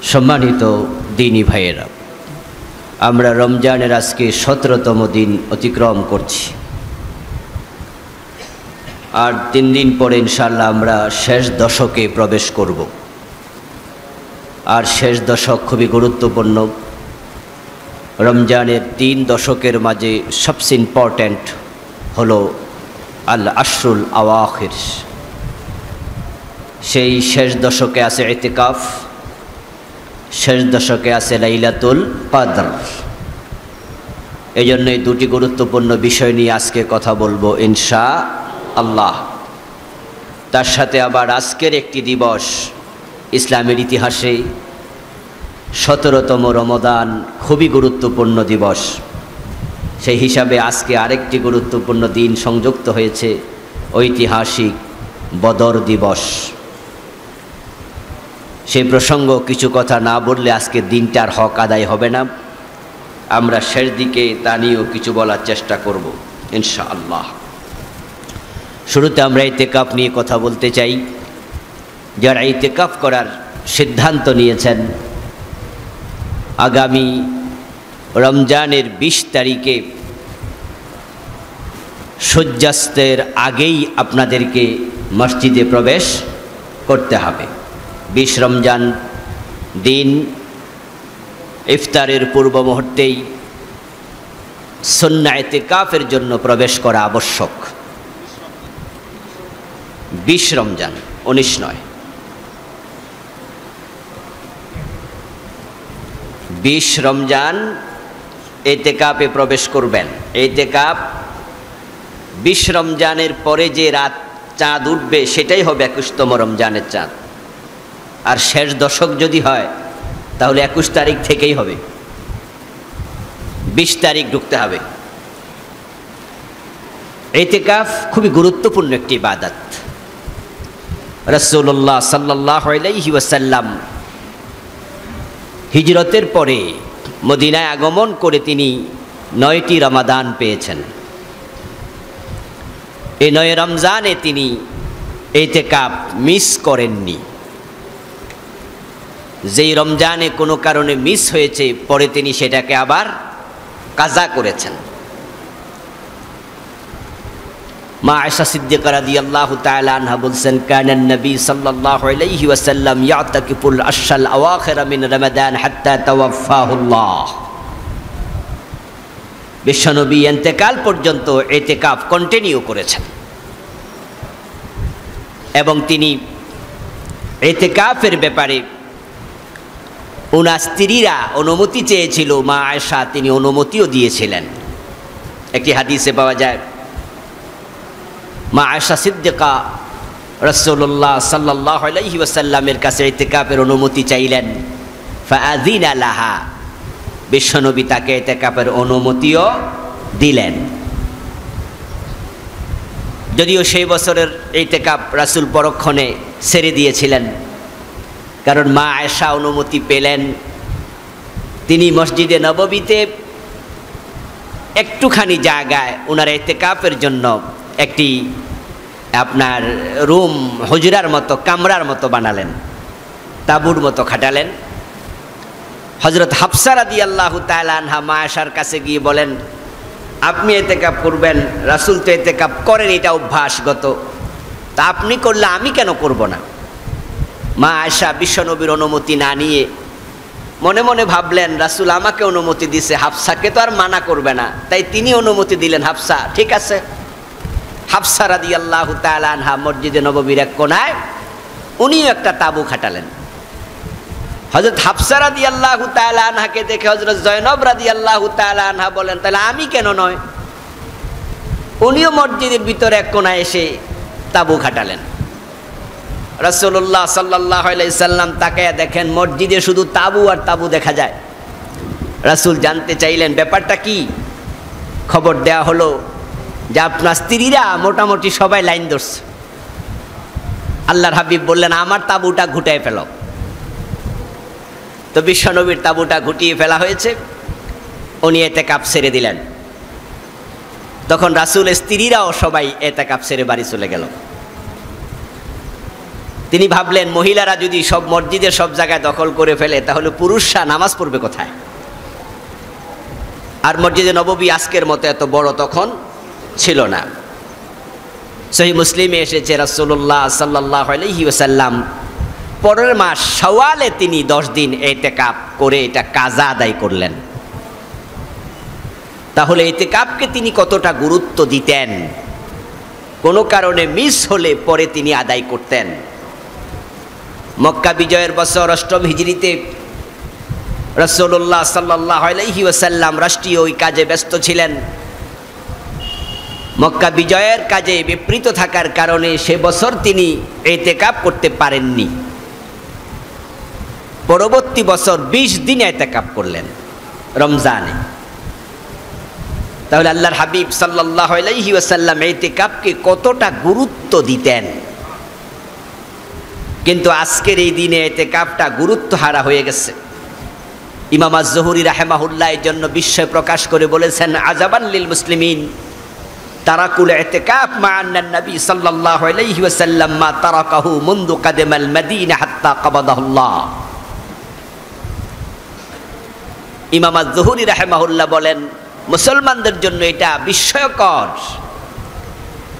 সম্মানিত দিনী ভাইয়েরা, আমরা রমজানের আজকে 17তম দিন অতিক্রম করছি। আর 3 দিন পরে ইনশাআল্লাহ আমরা শেষ দশকে প্রবেশ করব। আর শেষ দশক খুবই গুরুত্বপূর্ণ। রমজানের 3 দশকের মাঝে সবচেয়ে ইম্পর্ট্যান্ট হলো আল আশরুল আওয়াখির। সেই শেষ দশকে আছে ইতিকাফ, শেষ দশকে আছে লাইলাতুল কদর। এই জন্য এই দুটি গুরুত্বপূর্ণ বিষয় নিয়ে আজকে কথা বলবো ইনশাআল্লাহ। তার সাথে আবার আজকের একটি দিবস, ইসলামের ইতিহাসে 17তম রমাদান খুবই গুরুত্বপূর্ণ দিবস। সেই হিসাবে আজকে আরেকটি গুরুত্বপূর্ণ দিন সংযুক্ত হয়েছে, ঐতিহাসিক বদর দিবস। সেই প্রসঙ্গ কিছু কথা না বললে আজকে দিনটার হক আদায় হবে না। আমরা শেষ দিকে তা নিয়েও কিছু বলার চেষ্টা করব ইনশাআল্লাহ। শুরুতে আমরা ইতিকাফ নিয়ে কথা বলতে চাই। যারা ইতিকাফ করার সিদ্ধান্ত নিয়েছেন, আগামী রমজানের 20 তারিখে সূর্যাস্তের আগেই আপনাদেরকে মসজিদে প্রবেশ করতে হবে। 20 রমজান দিন ইফতারের পূর্ব মুহূর্তেই সুন্নাহ ইতিকাফের জন্য প্রবেশ করা আবশ্যক। 20 রমজান, 19 নয়। 20 রমজান ইতিকাফে প্রবেশ করবেন। ইতিকাফ 20 রমজানের পরে যে রাত চাঁদ উঠবে সেটাই হবে 21তম রমজানের চাঁদ। আর শেষ দশক যদি হয় তাহলে 21 তারিখ থেকেই হবে, 20 তারিখ ঢুকতে হবে। ইতিকাফ খুবই গুরুত্বপূর্ণ একটি ইবাদত। রাসূলুল্লাহ সাল্লাল্লাহু আলাইহি ওয়াসাল্লাম হিজরতের পরে মদিনায় আগমন করে তিনি 9টি রমাদান পেয়েছেন। এই 9 রমজানে তিনি ইতিকাফ মিস করেননি। যেই রমজানে কোনো কারণে মিস হয়েছে, পরে তিনি সেটাকে আবার কাজা করেছেন। মা আয়েশা সিদ্দিকা রাদিয়াল্লাহু তাআলা আনহা বলছেন, কানান নবী সাল্লাল্লাহু আলাইহি ওয়াসাল্লাম ইয়াতাকিফুল আশরাল আওয়াখির মিন রমাদান হাত্তা তাওয়াফাহুল্লাহ। বিশ্বনবী ইন্তেকাল পর্যন্ত ইতিকাফ কন্টিনিউ করেছেন এবং তিনি ইতিকাফের ব্যাপারে ওনার স্ত্রীরা অনুমতি চেয়েছিল, মা আয়েশা তিনি অনুমতিও দিয়েছিলেন। একটি হাদিসে পাওয়া যায়, মা আয়েশা সিদ্দিকা রাসূলুল্লাহ সাল্লাল্লাহু আলাইহি ওয়াসাল্লামের কাছে ইতিকাফের অনুমতি চাইলেন। ফাআযিনা লাহা, বিশ্বনবী তাকে ইতিকাফের অনুমতিও দিলেন। যদিও সেই বছরের ইতিকাফ রাসূল পরক্ষণে ছেড়ে দিয়েছিলেন, কারণ মা আয়েশা অনুমতি পেলেন। তিনি মসজিদে নববীতে একটুখানি জায়গায় ওনার ইতিকাফের জন্য একটি আপনার রুম, হুজরার মতো, কামরার মতো বানালেন, তাঁবুর মতো খাটালেন। হযরত হাফসা রাদিয়াল্লাহু তাআলা আনহা মা আয়েশার কাছে গিয়ে বলেন, আপনি ইতিকাফ করবেন, রাসূল তো ইতিকাফ করেন, এটা অভ্যাসগত, তা আপনি করলে আমি কেন করব না? মা আয়েশা বিশ্বনবীর অনুমতি না নিয়ে মনে মনে ভাবলেন, রাসূল আমাকে অনুমতি দিছে, হাফসাকে তো আর মানা করবে না, তাই তিনি অনুমতি দিলেন। হাফসা, ঠিক আছে। হাফসা রাদিয়াল্লাহু তাআলা আনহা মসজিদে নববীর এক কোণায় উনিও একটা তাঁবু খাটালেন। হযরত হাফসা রাদিয়াল্লাহু তাআলা আনহাকে দেখে হযরত জয়নব রাদিয়াল্লাহু তাআলা আনহা বলেন, তাহলে আমি কেন নয়? উনিও মসজিদের ভিতরে এক কোণায় এসে তাঁবু খাটালেন। রাসূলুল্লাহ সাল্লাল্লাহু আলাইহি সাল্লাম তাকায়া দেখেন মসজিদে শুধু তাঁবু আর তাঁবু দেখা যায়। রাসূল জানতে চাইলেন ব্যাপারটা কি। খবর দেয়া হলো যে আপনার স্ত্রীরা মোটামুটি সবাই লাইন ধরছে। আল্লাহর হাবিব বললেন, আমার তাঁবুটা ঘুটায় ফেলো। তো বিশ্বনবীর তাঁবুটা ঘুটিয়ে ফেলা হয়েছে, উনি ইতিকাফ ছেড়ে দিলেন। তখন রাসূলের স্ত্রীরাও সবাই ইতিকাফ ছেড়ে বাড়ি চলে গেল। তিনি ভাবলেন মহিলারা যদি সব মসজিদের সব জায়গায় দখল করে ফেলে তাহলে পুরুষরা নামাজ পড়বে কোথায়? আর মসজিদে নববী আজকের মতো এত বড় তখন ছিল না। সহিহ মুসলিমে এসেছে রাসূলুল্লাহ সাল্লাল্লাহু আলাইহি ওয়াসাল্লাম পরের মাস শাওয়ালে তিনি 10 দিন ইতিকাফ করে এটা কাজা আদায় করলেন। তাহলে ইতিকাফকে তিনি কতটা গুরুত্ব দিতেন, কোনো কারণে মিস হলে পরে তিনি আদায় করতেন। মক্কা বিজয়ের বছর 8ম হিজরিতে রাসূলুল্লাহ সাল্লাল্লাহু আলাইহি ওয়াসাল্লাম রাষ্ট্রীয় ওই কাজে ব্যস্ত ছিলেন। মক্কা বিজয়ের কাজে বিপরীত থাকার কারণে সে বছর তিনি ইতিকাফ করতে পারেননি। পরবর্তী বছর 20 দিন ইতিকাফ করলেন রমজানে। তাহলে আল্লাহর হাবিব সাল্লাল্লাহু আলাইহি ওয়াসাল্লাম ইতিকাফকে কতটা গুরুত্ব দিতেন। কিন্তু আজকের এই দিনে ইতিকাফটা গুরুত্ব হারা হয়ে গেছে। ইমাম আজ-জুহরি রাহিমাহুল্লাহ এর জন্য বিস্ময় প্রকাশ করে বলেছেন, আজাবান লিল মুসলিমিন তারাকুল ইতিকাফ মা'আন নবী সাল্লাল্লাহু আলাইহি ওয়াসাল্লাম মা তারাকাহু মুনযু কাদামাল মাদিনা হাত্তা কাবাদাহুল্লাহ। ইমাম আজ-জুহরি রাহিমাহুল্লাহ বলেন, মুসলমানদের জন্য এটা বিস্ময়কর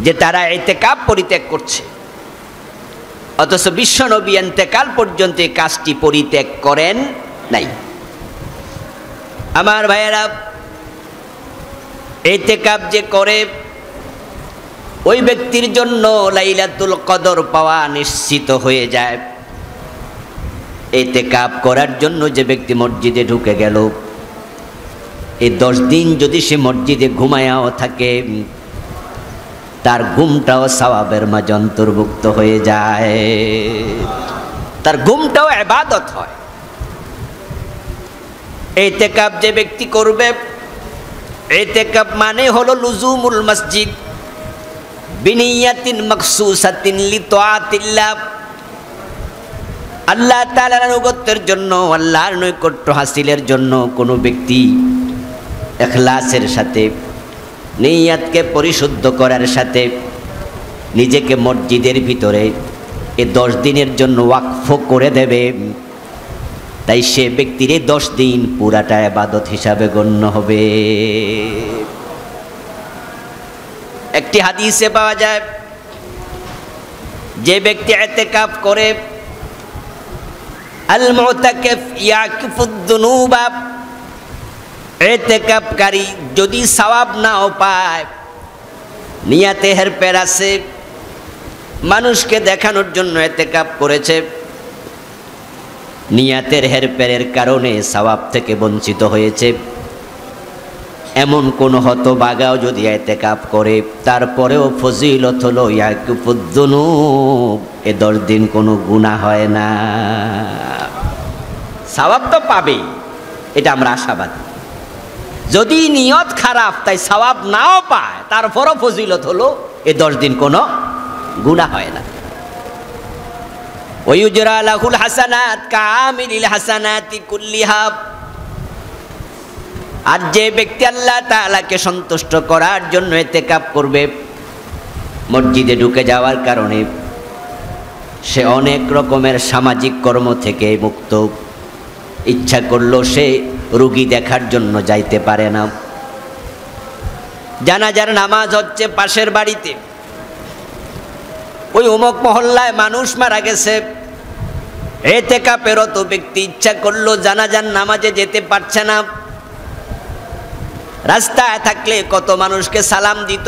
যে তারা ইতিকাফ পরিত্যাগ করছে, অথচ বিশ্বনবী ইন্তেকাল পর্যন্ত এই কাজটি পরিত্যাগ করেন নাই। আমার ভাইয়েরা, ইতিকাফ যে করে ওই ব্যক্তির জন্য লাইলাতুল কদর পাওয়া নিশ্চিত হয়ে যায়। ইতিকাফ করার জন্য যে ব্যক্তি মসজিদে ঢুকে গেল, এই 10 দিন যদি সে মসজিদে ঘুমায়াও থাকে তার ঘুমটাও সওয়াবের মাঝে অন্তর্ভুক্ত হয়ে যায়, তার ঘুমটাও ইবাদত হয়। ইতিকাফ যে ব্যক্তি করবে, ইতিকাফ মানে হলো লুজুমুল মসজিদ বিনিয়াতিন মাখসুসাতিন লিতাআতিল্লাহ। আল্লাহ তাআলার আনুগত্যের জন্য, আল্লাহর নৈকট্য হাসিলের জন্য কোনো ব্যক্তি ইখলাসের সাথে, নিয়তকে পরিশুদ্ধ করার সাথে নিজেকে মসজিদের ভিতরে এই 10 দিনের জন্য ওয়াকফ করে দেবে, তাই সে ব্যক্তির 10 দিন পুরাটা ইবাদত হিসাবে গণ্য হবে। একটি হাদিসে পাওয়া যায়, যে ব্যক্তি ইতিকাফ করে আল মুতাকিফ ইয়াকিফুদ দুনুবা, ইতিকাফকারী যদি সওয়াব নাও পায়, নিয়তে হেরফের আছে, মানুষকে দেখানোর জন্য ইতিকাফ করেছে, নিয়তের হেরফেরের কারণে সওয়াব থেকে বঞ্চিত হয়েছে, এমন কোন হতভাগাও যদি ইতিকাফ করে তারপরেও ফজিলত হলো ইয়াকিফুদ দুনুব, এই 10 দিন কোনো গুনাহ হয় না। সওয়াব তো পাবেই, এটা আমরা আশাবাদী। যদি নিয়ত খারাপ, তাই সওয়াব নাও পায়, তারপরও ফজিলত হলো এই 10 দিন কোনো গুনাহ হয় না। ওয়ায়ুজরা লাহুল হাসানাত কামিলিল হাসানাতি কুল্লিহা। আর যে ব্যক্তি আল্লাহ তাআলাকে সন্তুষ্ট করার জন্য ইতিকাফ করবে, মসজিদে ঢুকে যাওয়ার কারণে সে অনেক রকমের সামাজিক কর্ম থেকে মুক্ত। ইচ্ছা করলো সে রোগী দেখার জন্য যাইতে পারে না, জানাজার নামাজ হচ্ছে পাশের বাড়িতে, ওই অমুক মহল্লায় মানুষ মারা গেছে, ইতিকাফেরত ব্যক্তি ইচ্ছা করলো জানাজার নামাজে যেতে পারছে না, রাস্তায় থাকলে কত মানুষকে সালাম দিত,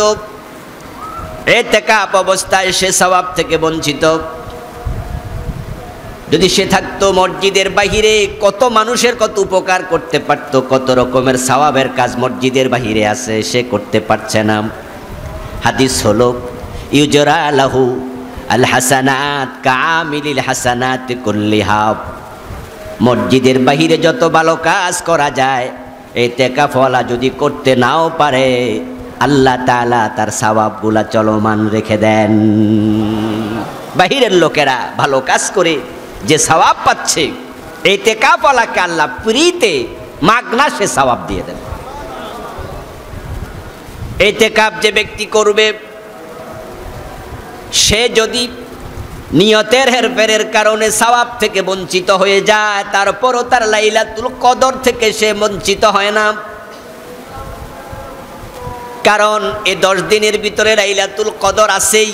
ইতিকাফ অবস্থায় সে সওয়াব থেকে বঞ্চিত। যদি সে থাকতো মসজিদের বাহিরে, কত মানুষের কত উপকার করতে পারত, কত রকমের সওয়াবের কাজ মসজিদের বাহিরে আছে, সে করতে পারছে না। হাদিস হলো ইউজরা লাহু আল হাসানাত কামিলিল হাসানাত কুল্লিহা। মসজিদের বাহিরে যত ভালো কাজ করা যায়, ইতিকাফওয়ালা যদি করতে নাও পারে, আল্লাহ তাআলা তার সওয়াবগুলা চলমান রেখে দেন। বাহিরের লোকেরা ভালো কাজ করে যে সওয়াব পাচ্ছে, ইতিকাফওয়ালাকে আল্লাহ ফ্রিতে মাগনা সে সওয়াব দিয়ে দেন। ইতিকাফ যে ব্যক্তি করবে, সে যদি নিয়তের হেরফেরের কারণে সওয়াব থেকে বঞ্চিত হয়ে যায়, তারপরও তার লাইলাতুল কদর থেকে সে বঞ্চিত হয় না। কারণ এই 10 দিনের ভিতরে লাইলাতুল কদর আছেই।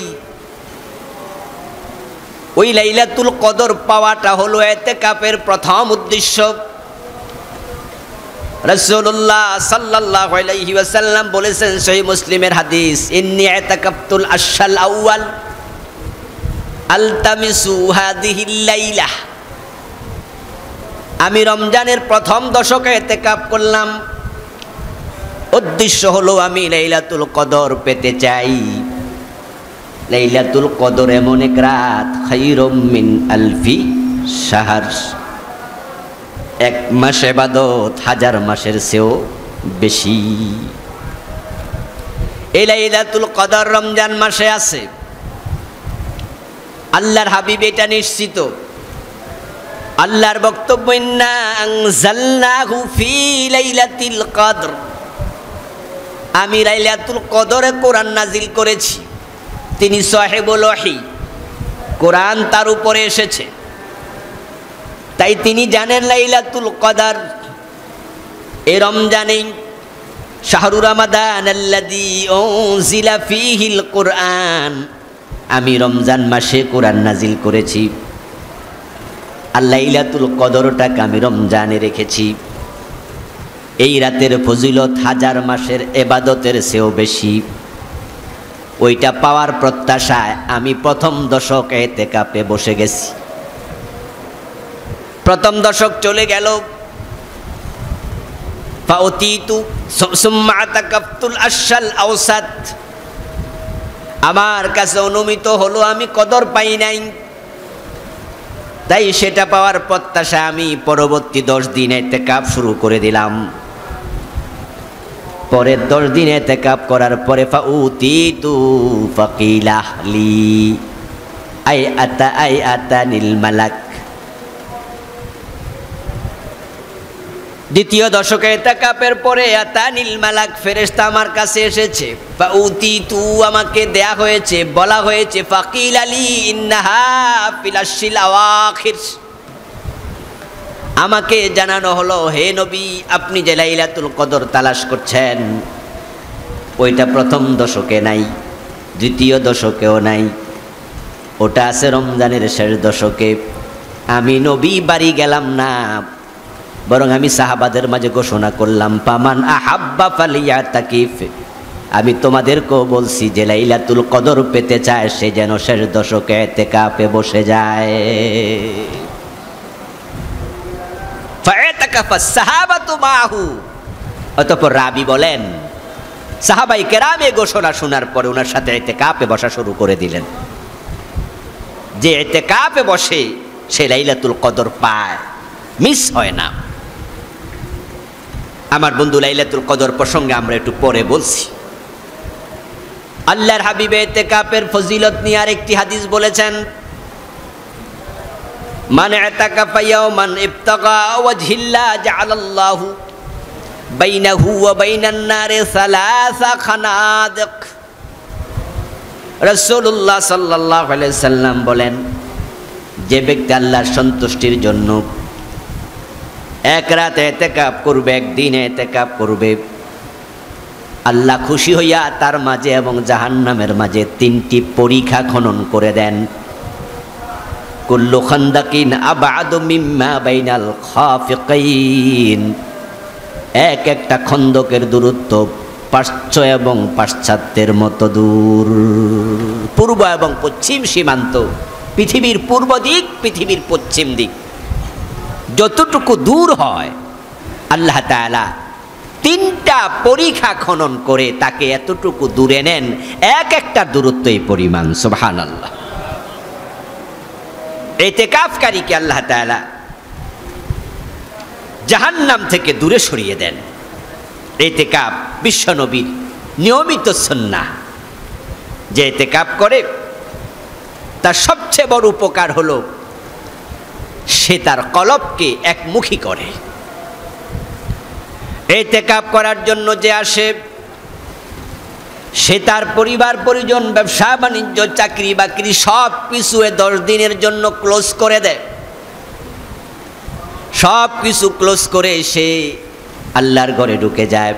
ওই লাইলাতুল কদর পাওয়াটা হলো ইতিকাফের প্রথম উদ্দেশ্য। রাসূলুল্লাহ সাল্লাল্লাহু আলাইহি ওয়াসাল্লাম বলেছেন সহিহ মুসলিমের হাদিস, ইন্নী ইতাকাফতুল আশহাল আউয়াল আলতামিসু হাযিহিল লাইলা। আমি রমজানের প্রথম দশকে ইতিকাফ করলাম, উদ্দেশ্য হলো আমি লাইলাতুল কদর পেতে চাই। লাইলাতুল কদর এমন এক রাত, খায়রুম মিন আলফি শাহর, 1 মাস ইবাদত 1000 মাসের চেয়েও বেশি। এই লাইলাতুল কদর রমজান মাসে আছে। আল্লাহর হাবিব এটা নিশ্চিত। আল্লাহর বক্তব্য, ইন্না আনজালনাহু ফি লাইলাতিল কদর, আমি লাইলাতুল কদরে কোরআন নাজিল করেছি। তিনি সাহেবুল ওহী, কোরআন তার উপরে এসেছে, তাই তিনি জানেন লাইলাতুল কদর এই রমজানেই। শাহরু রমাদান আল্লাযী উনজিলা ফীহিল কুরআন, আমি রমজান মাসে কোরআন নাজিল করেছি। আর লাইলাতুল কদরটাকে আমি রমজানে রেখেছি। এই রাতের ফজিলত 1000 মাসের ইবাদতের চেয়েও বেশি। ওইটা পাওয়ার প্রত্যাশায় আমি প্রথম দশকে ইতিকাফে বসে গেছি। প্রথম দশক চলে গেল, ফাউতিতু সুম্মা আতাকাফতুল আশহাল আওসাত, আমার কাছে অনুমিত হলো আমি কদর পাই নাই। তাই সেটা পাওয়ার প্রত্যাশা আমি পরবর্তী 10 দিন ইতিকাফ শুরু করে দিলাম। পরের 10 দিন ইতিকাফ করার পরে ফাউতিতু ফাকিলা লি আই আতানিল মালাক। দ্বিতীয় দশকে ইতিকাফের পরে আতানিল মালাক, ফেরেশতা আমার কাছে এসেছে। ফাউতিতু, আমাকে দেয়া হয়েছে, বলা হয়েছে, ফাকিলা লি ইন্নাহা ফিল আশরিল আওয়াখির, আমাকে জানানো হলো, হে নবী, আপনি যে লাইলাতুল কদর তালাশ করছেন ওইটা প্রথম দশকে নাই, দ্বিতীয় দশকেও নাই, ওটা আছে রমজানের শেষ দশকে। আমি নবী বাড়ি গেলাম না, বরং আমি সাহাবাদের মাঝে ঘোষণা করলাম, পামান আহাব্বা ফালিয়াতাকিফ, আমি তোমাদেরকেও বলছি যে লাইলাতুল কদর পেতে চায় সে যেন শেষ দশকে ইতিকাফে বসে যায়। অতঃপর রাবি বলেন, সাহাবায়ে কেরাম এই ঘোষণা শোনার পরে ওনার সাথে ইতিকাফে বসা শুরু করে দিলেন। যে ইতিকাফে বসে সে লাইলাতুল কদর পায়, মিস হয় না। আমার বন্ধু, লাইলাতুল কদর প্রসঙ্গে আমরা একটু পরে বলছি। আল্লাহর হাবিব ইতিকাফের ফজিলত নিয়ে আরেকটি হাদিস বলেছেন, মান ইতাকাফা ইয়াওমান ইবতাগা ওয়াজহিল্লাহ জাআলাল্লাহু বাইনাহু ওয়া বাইনান নারি সালাসা খানাদিক। রাসূলুল্লাহ সাল্লাল্লাহু আলাইহি সাল্লাম বলেন, যে ব্যক্তি আল্লাহর সন্তুষ্টির জন্য এক রাত ইতিকাফ করবে, একদিন ইতিকাফ করবে, আল্লাহ খুশি হইয়া তার মাঝে এবং জাহান্নামের মাঝে 3টি পরিখা খনন করে দেন। কুল্লু খান্দাকিন আবআদু মিম্মা বাইনাল খাফিকাইন, এক একটা খন্দকের দূরত্ব পাশ্চ এবং পাশ্চাত্যের মতো দূর। পূর্ব এবং পশ্চিম সীমান্ত, পৃথিবীর পূর্ব দিক, পৃথিবীর পশ্চিম দিক যতটুকু দূর হয়, আল্লাহ তাআলা 3টা পরিখা খনন করে তাকে এতটুকু দূরে নেন, এক একটা দূরত্ব এই পরিমাণ। সুবহানাল্লাহ। ইতিকাফকারীকে আল্লাহ তাআলা জাহান্নাম থেকে দূরে সরিয়ে দেন। ইতিকাফ বিশ্বনবীর নিয়মিত সুন্নাহ। যে ইতিকাফ করে তার সবচেয়ে বড় উপকার হলো সে তার কলবকে একমুখী করে। ইতিকাফ করার জন্য যে আসে সে তার পরিবার পরিজন, ব্যবসা বাণিজ্য, চাকরি বাকরি সব কিছু 10 দিনের জন্য ক্লোজ করে দেয়। সব কিছু ক্লোজ করে সে আল্লাহর ঘরে ঢুকে যায়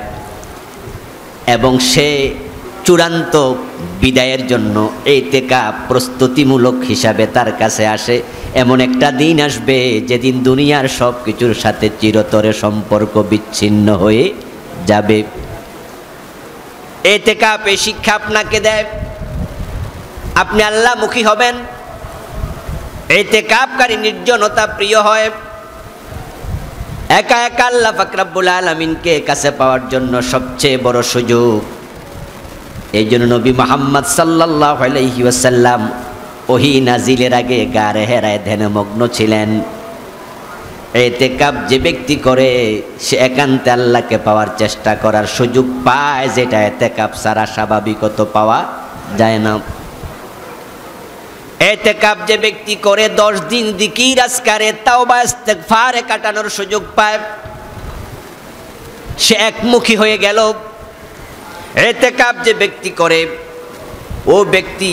এবং সে চূড়ান্ত বিদায়ের জন্য ইতিকাফ প্রস্তুতিমূলক হিসাবে তার কাছে আসে। এমন একটা দিন আসবে যেদিন দুনিয়ার সব কিছুর সাথে চিরতরে সম্পর্ক বিচ্ছিন্ন হয়ে যাবে। ইতিকাফ এই শিক্ষা আপনাকে দেয়, আপনি আল্লাহমুখী হবেন। ইতিকাফকারী নির্জনতা প্রিয় হয়। একা একা আল্লাহ পাক রব্বুল আলামিনকে কাছে পাওয়ার জন্য সবচেয়ে বড় সুযোগ। এই জন্য নবী মুহাম্মদ সাল্লাল্লাহু আলাইহি ওয়াসাল্লাম ওহী নাজিলের আগে গারে হেরায় ধ্যানমগ্ন ছিলেন। ইতিকাফ যে ব্যক্তি করে সে একান্তে আল্লাহকে পাওয়ার চেষ্টা করার সুযোগ পায়, যেটা ইতিকাফ ছাড়া স্বাভাবিকত পাওয়া যায় না। ইতিকাফ যে ব্যক্তি করে 10 দিন জিকির আজকারে তাওবা ইস্তিগফারে কাটানোর সুযোগ পায়, সে একমুখী হয়ে গেল। ইতিকাফ যে ব্যক্তি করে ও ব্যক্তি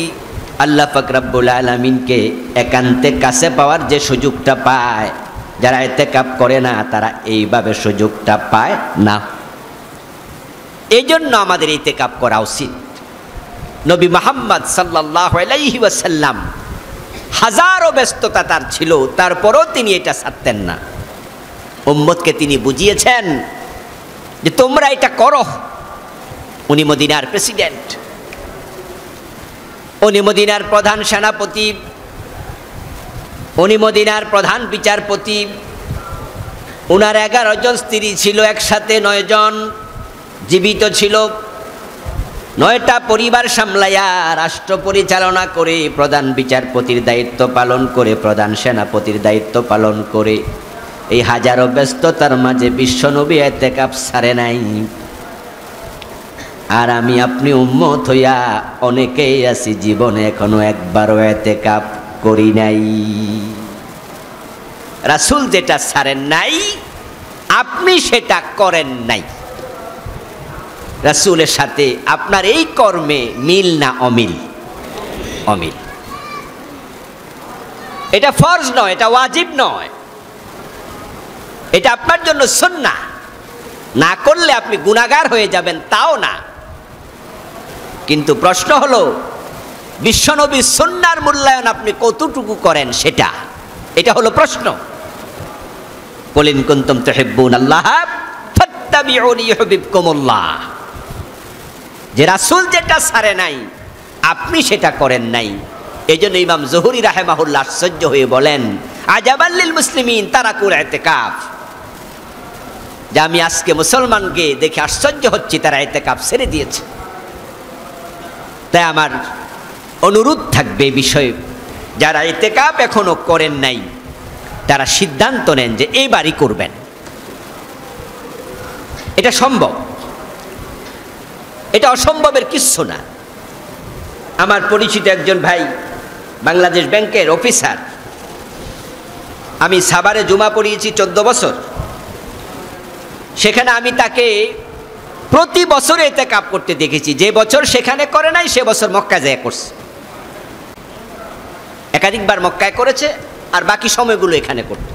আল্লাহ পাক রব্বুল আলামিনকে একান্তে কাছে পাওয়ার যে সুযোগটা পায়, যারা ইতিকাফ করে না তারা এইভাবে সুযোগটা পায় না। এই জন্য আমাদের ইতিকাফ করা উচিত। নবী মুহাম্মদ সাল্লাল্লাহু আলাইহি ওয়াসাল্লাম হাজারো ব্যস্ততা তার ছিল, তারপরও তিনি এটা ছাড়তেন না। উম্মতকে তিনি বুঝিয়েছেন যে তোমরা এটা করো। উনি মদিনার প্রেসিডেন্ট, উনি মদিনার প্রধান সেনাপতি, উনি মদিনার প্রধান বিচারপতি। উনার 11 জন স্ত্রী ছিল, একসাথে 9 জন জীবিত ছিল। 9টা পরিবার সামলাইয়া রাষ্ট্র পরিচালনা করে, প্রধান বিচারপতির দায়িত্ব পালন করে, প্রধান সেনাপতির দায়িত্ব পালন করে এই হাজারো ব্যস্ততার মাঝে বিশ্বনবী ইতিকাফ ছাড়ে নাই। আর আমি আপনি উম্মত হইয়া অনেকেই আছি জীবনে এখনো একবারও ইতিকাফ করি নাই। রাসূল যেটা ছাড়েন নাই আপনি সেটা করেন নাই। রাসূলের সাথে আপনার এই কর্মে মিল না অমিল? অমিল। এটা ফরজ নয়, এটা ওয়াজিব নয়, এটা আপনার জন্য সুন্নাহ। না করলে আপনি গুনাহগার হয়ে যাবেন তাও না। কিন্তু প্রশ্ন হলো বিশ্বনবীর সুন্নাহর মূল্যায়ন আপনি কতটুকু করেন সেটা, এটা হলো প্রশ্ন। কুল ইন কুনতুম তুহিব্বুনাল্লাহ ফাত্তাবিউনি ইউহিব্বুকুমুল্লাহ। যে রাসূল যেটা ছাড়ে নাই আপনি সেটা করেন নাই। এই জন্য ইমাম জুহরি রাহিমাহুল্লাহ আশ্চর্য হয়ে বলেন, আজাবাল লিল মুসলিমিন তারাকুল ইতিকাফ। যে আমি আজকে মুসলমানকে দেখে আশ্চর্য হচ্ছি, তারা ইতিকাফ ছেড়ে দিয়েছে। তাই আমার অনুরোধ থাকবে বিষয়ে, যারা ইতিকাফ এখনো করেন নাই তারা সিদ্ধান্ত নেন যে এইবারই করবেন। এটা সম্ভব, এটা অসম্ভবের কিচ্ছু না। আমার পরিচিত একজন ভাই বাংলাদেশ ব্যাংকের অফিসার, আমি সাভারে জুমা পড়িয়েছি 14 বছর। সেখানে আমি তাকে প্রতি বছরে ইতিকাফ করতে দেখেছি। যে বছর সেখানে করে নাই সে বছর মক্কা যায় করছে। একাধিকবার মক্কায় করেছে আর বাকি সময়গুলো এখানে করত।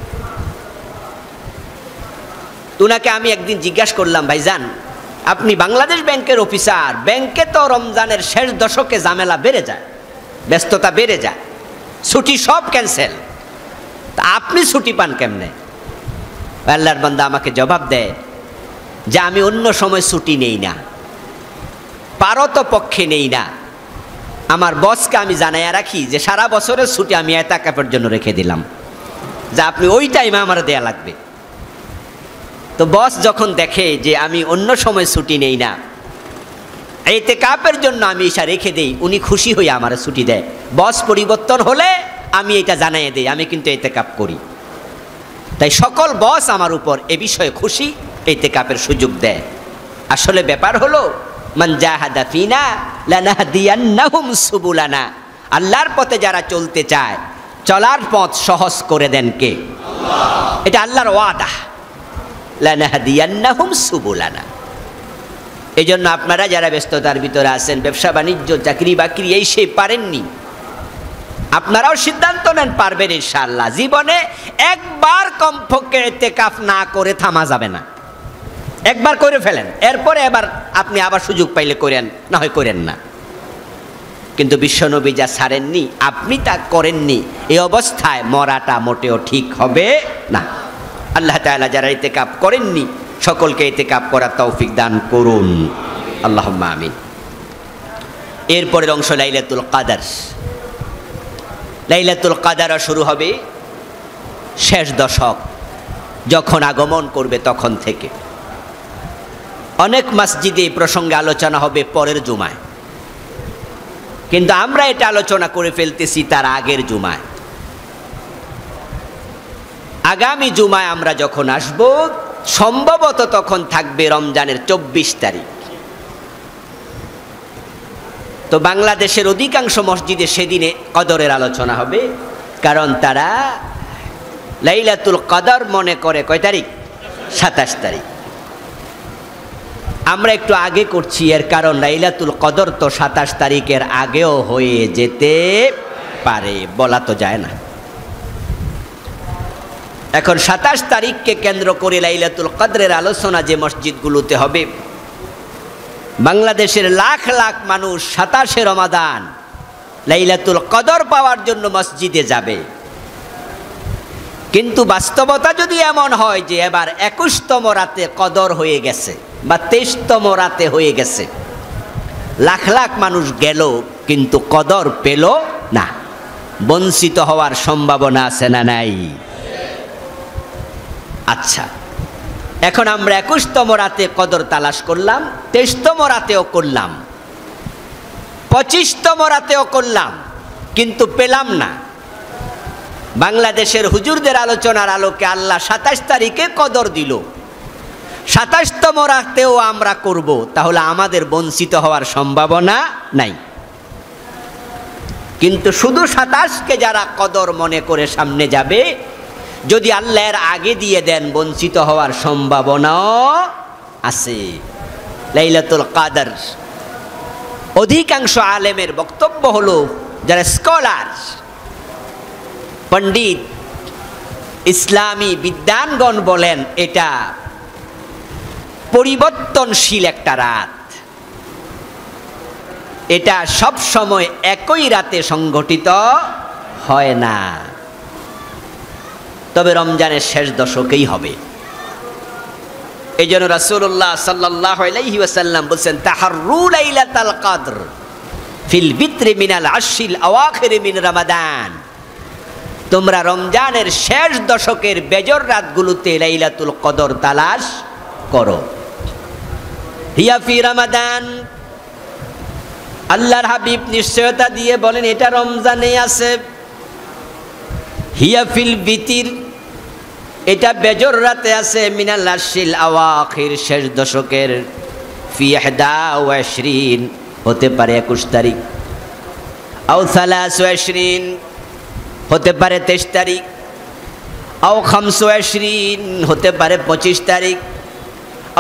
উনাকে আমি একদিন জিজ্ঞাসা করলাম, ভাইজান আপনি বাংলাদেশ ব্যাংকের অফিসার, ব্যাংকে তো রমজানের শেষ দশকে ঝামেলা বেড়ে যায়, ব্যস্ততা বেড়ে যায়, ছুটি সব ক্যান্সেল, তা আপনি ছুটি পান কেমনে? আল্লাহর বান্দা আমাকে জবাব দেয় যে আমি অন্য সময় ছুটি নেই না, পারত পক্ষে নেই না। আমার বসকে আমি জানাইয়া রাখি যে সারা বছরের ছুটি আমি ইতিকাফের জন্য রেখে দিলাম, যে আপনি ওই টাইমে আমার দেয়া লাগবে। তো বস যখন দেখে যে আমি অন্য সময় ছুটি নেই না, ইতিকাফের জন্য আমি এটা রেখে দেই, উনি খুশি হয়ে আমার ছুটি দেয়। বস পরিবর্তন হলে আমি এটা জানাইয়ে দেই আমি কিন্তু ইতিকাফ করি। তাই সকল বস আমার উপর এ বিষয়ে খুশি, ইতিকাফের সুযোগ দেয়। আসলে ব্যাপার হলো মান জাহাদা ফিনা লানাহদিয়ান্নাহুম সুবুলানা। আল্লাহর পথে যারা চলতে চায় চলার পথ সহজ করে দেন কে? আল্লাহ। এটা আল্লাহর ওয়াদা, লানাহদিয়ান্নাহুম সুবুলানা। এই জন্য আপনারা যারা ব্যস্ততার ভিতরে আছেন, ব্যবসা বাণিজ্য, চাকরি বাকরি এই সেই পারেননি, আপনারাও সিদ্ধান্ত নেন পারবেন ইনশাআল্লাহ। জীবনে একবার কমপক্ষে ইতিকাফ না করে থামা যাবে না, একবার করে ফেলেন, এরপরে এবার আপনি আবার সুযোগ পাইলে করেন, না হয় করেন না। কিন্তু বিশ্বনবী যা ছাড়েননি আপনি তা করেননি, এই অবস্থায় মরাটা মোটেও ঠিক হবে না। আল্লাহ তাআলা যারা ইতিকাফ করেননি সকলকে ইতিকাফ করার তৌফিক দান করুন, আল্লাহুম্মা আমিন। এরপরের অংশ লাইলাতুল কদর। লাইলাতুল কদর শুরু হবে শেষ দশক যখন আগমন করবে তখন থেকে। অনেক মসজিদে এই প্রসঙ্গে আলোচনা হবে পরের জুমায়, কিন্তু আমরা এটা আলোচনা করে ফেলতেছি তার আগের জুমায়। আগামী জুমায় আমরা যখন আসব সম্ভবত তখন থাকবে রমজানের 24 তারিখ। তো বাংলাদেশের অধিকাংশ মসজিদে সেদিনে কদরের আলোচনা হবে, কারণ তারা লাইলাতুল কদর মনে করে কয় তারিখ? 27 তারিখ। আমরা একটু আগে করছি, এর কারণ লাইলাতুল কদর তো 27 তারিখের আগেও হয়ে যেতে পারে, বলা তো যায় না। এখন 27 তারিখকে কেন্দ্র করে লাইলাতুল কদরের আলোচনা যে মসজিদগুলোতে হবে, বাংলাদেশের লাখ লাখ মানুষ 27শে রমাদান লাইলাতুল কদর পাওয়ার জন্য মসজিদে যাবে। কিন্তু বাস্তবতা যদি এমন হয় যে এবার 21তম রাতে কদর হয়ে গেছে বা 23তম রাতে হয়ে গেছে, লাখ লাখ মানুষ গেল কিন্তু কদর পেল না, বঞ্চিত হওয়ার সম্ভাবনা আছে না নাই? আচ্ছা, এখন আমরা 21তম রাতে কদর তালাশ করলাম, 23তম রাতেও করলাম, 25তম রাতেও করলাম, কিন্তু পেলাম না। বাংলাদেশের হুজুরদের আলোচনার আলোকে আল্লাহ 27 তারিখে কদর দিল, 27তম রাতেও আমরা করব, তাহলে আমাদের বঞ্চিত হওয়ার সম্ভাবনা নাই। কিন্তু শুধু 27কে যারা কদর মনে করে সামনে যাবে, যদি আল্লাহর আগে দিয়ে দেন বঞ্চিত হওয়ার সম্ভাবনাও আছে। লাইলাতুল কদর অধিকাংশ আলেমের বক্তব্য হলো, যারা স্কলার, পণ্ডিত, ইসলামী বিদ্বানগণ বলেন এটা পরিবর্তনশীল একটা রাত, এটা সব সময় একই রাতে সংঘটিত হয় না, তবে রমজানের শেষ দশকেই হবে। এই জন্য রাসূলুল্লাহ সাল্লাল্লাহু আলাইহি ওয়াসাল্লাম বলছেন, তাহাররু লাইলাতুল কদর ফিল বিত্রি মিনাল আশরিল আওয়াখির মিন রমাদান, তোমরা রমজানের শেষ দশকের বেজর রাতগুলোতে লাইলাতুল কদর তালাশ করো। হিয়া ফি রমাদান, আল্লাহর হাবিব নিশ্চয়তা দিয়ে বলেন এটা রমজানে আছে। হিয়া ফিল বিতির, এটা বেজর রাতে আছে, মিনাল আশরিল আওয়াখির, শেষ দশকের, ফি 21 হতে পারে 21 তারিখ, আও 23 হতে পারে 23 তারিখ, আও 25 হতে পারে 25 তারিখ,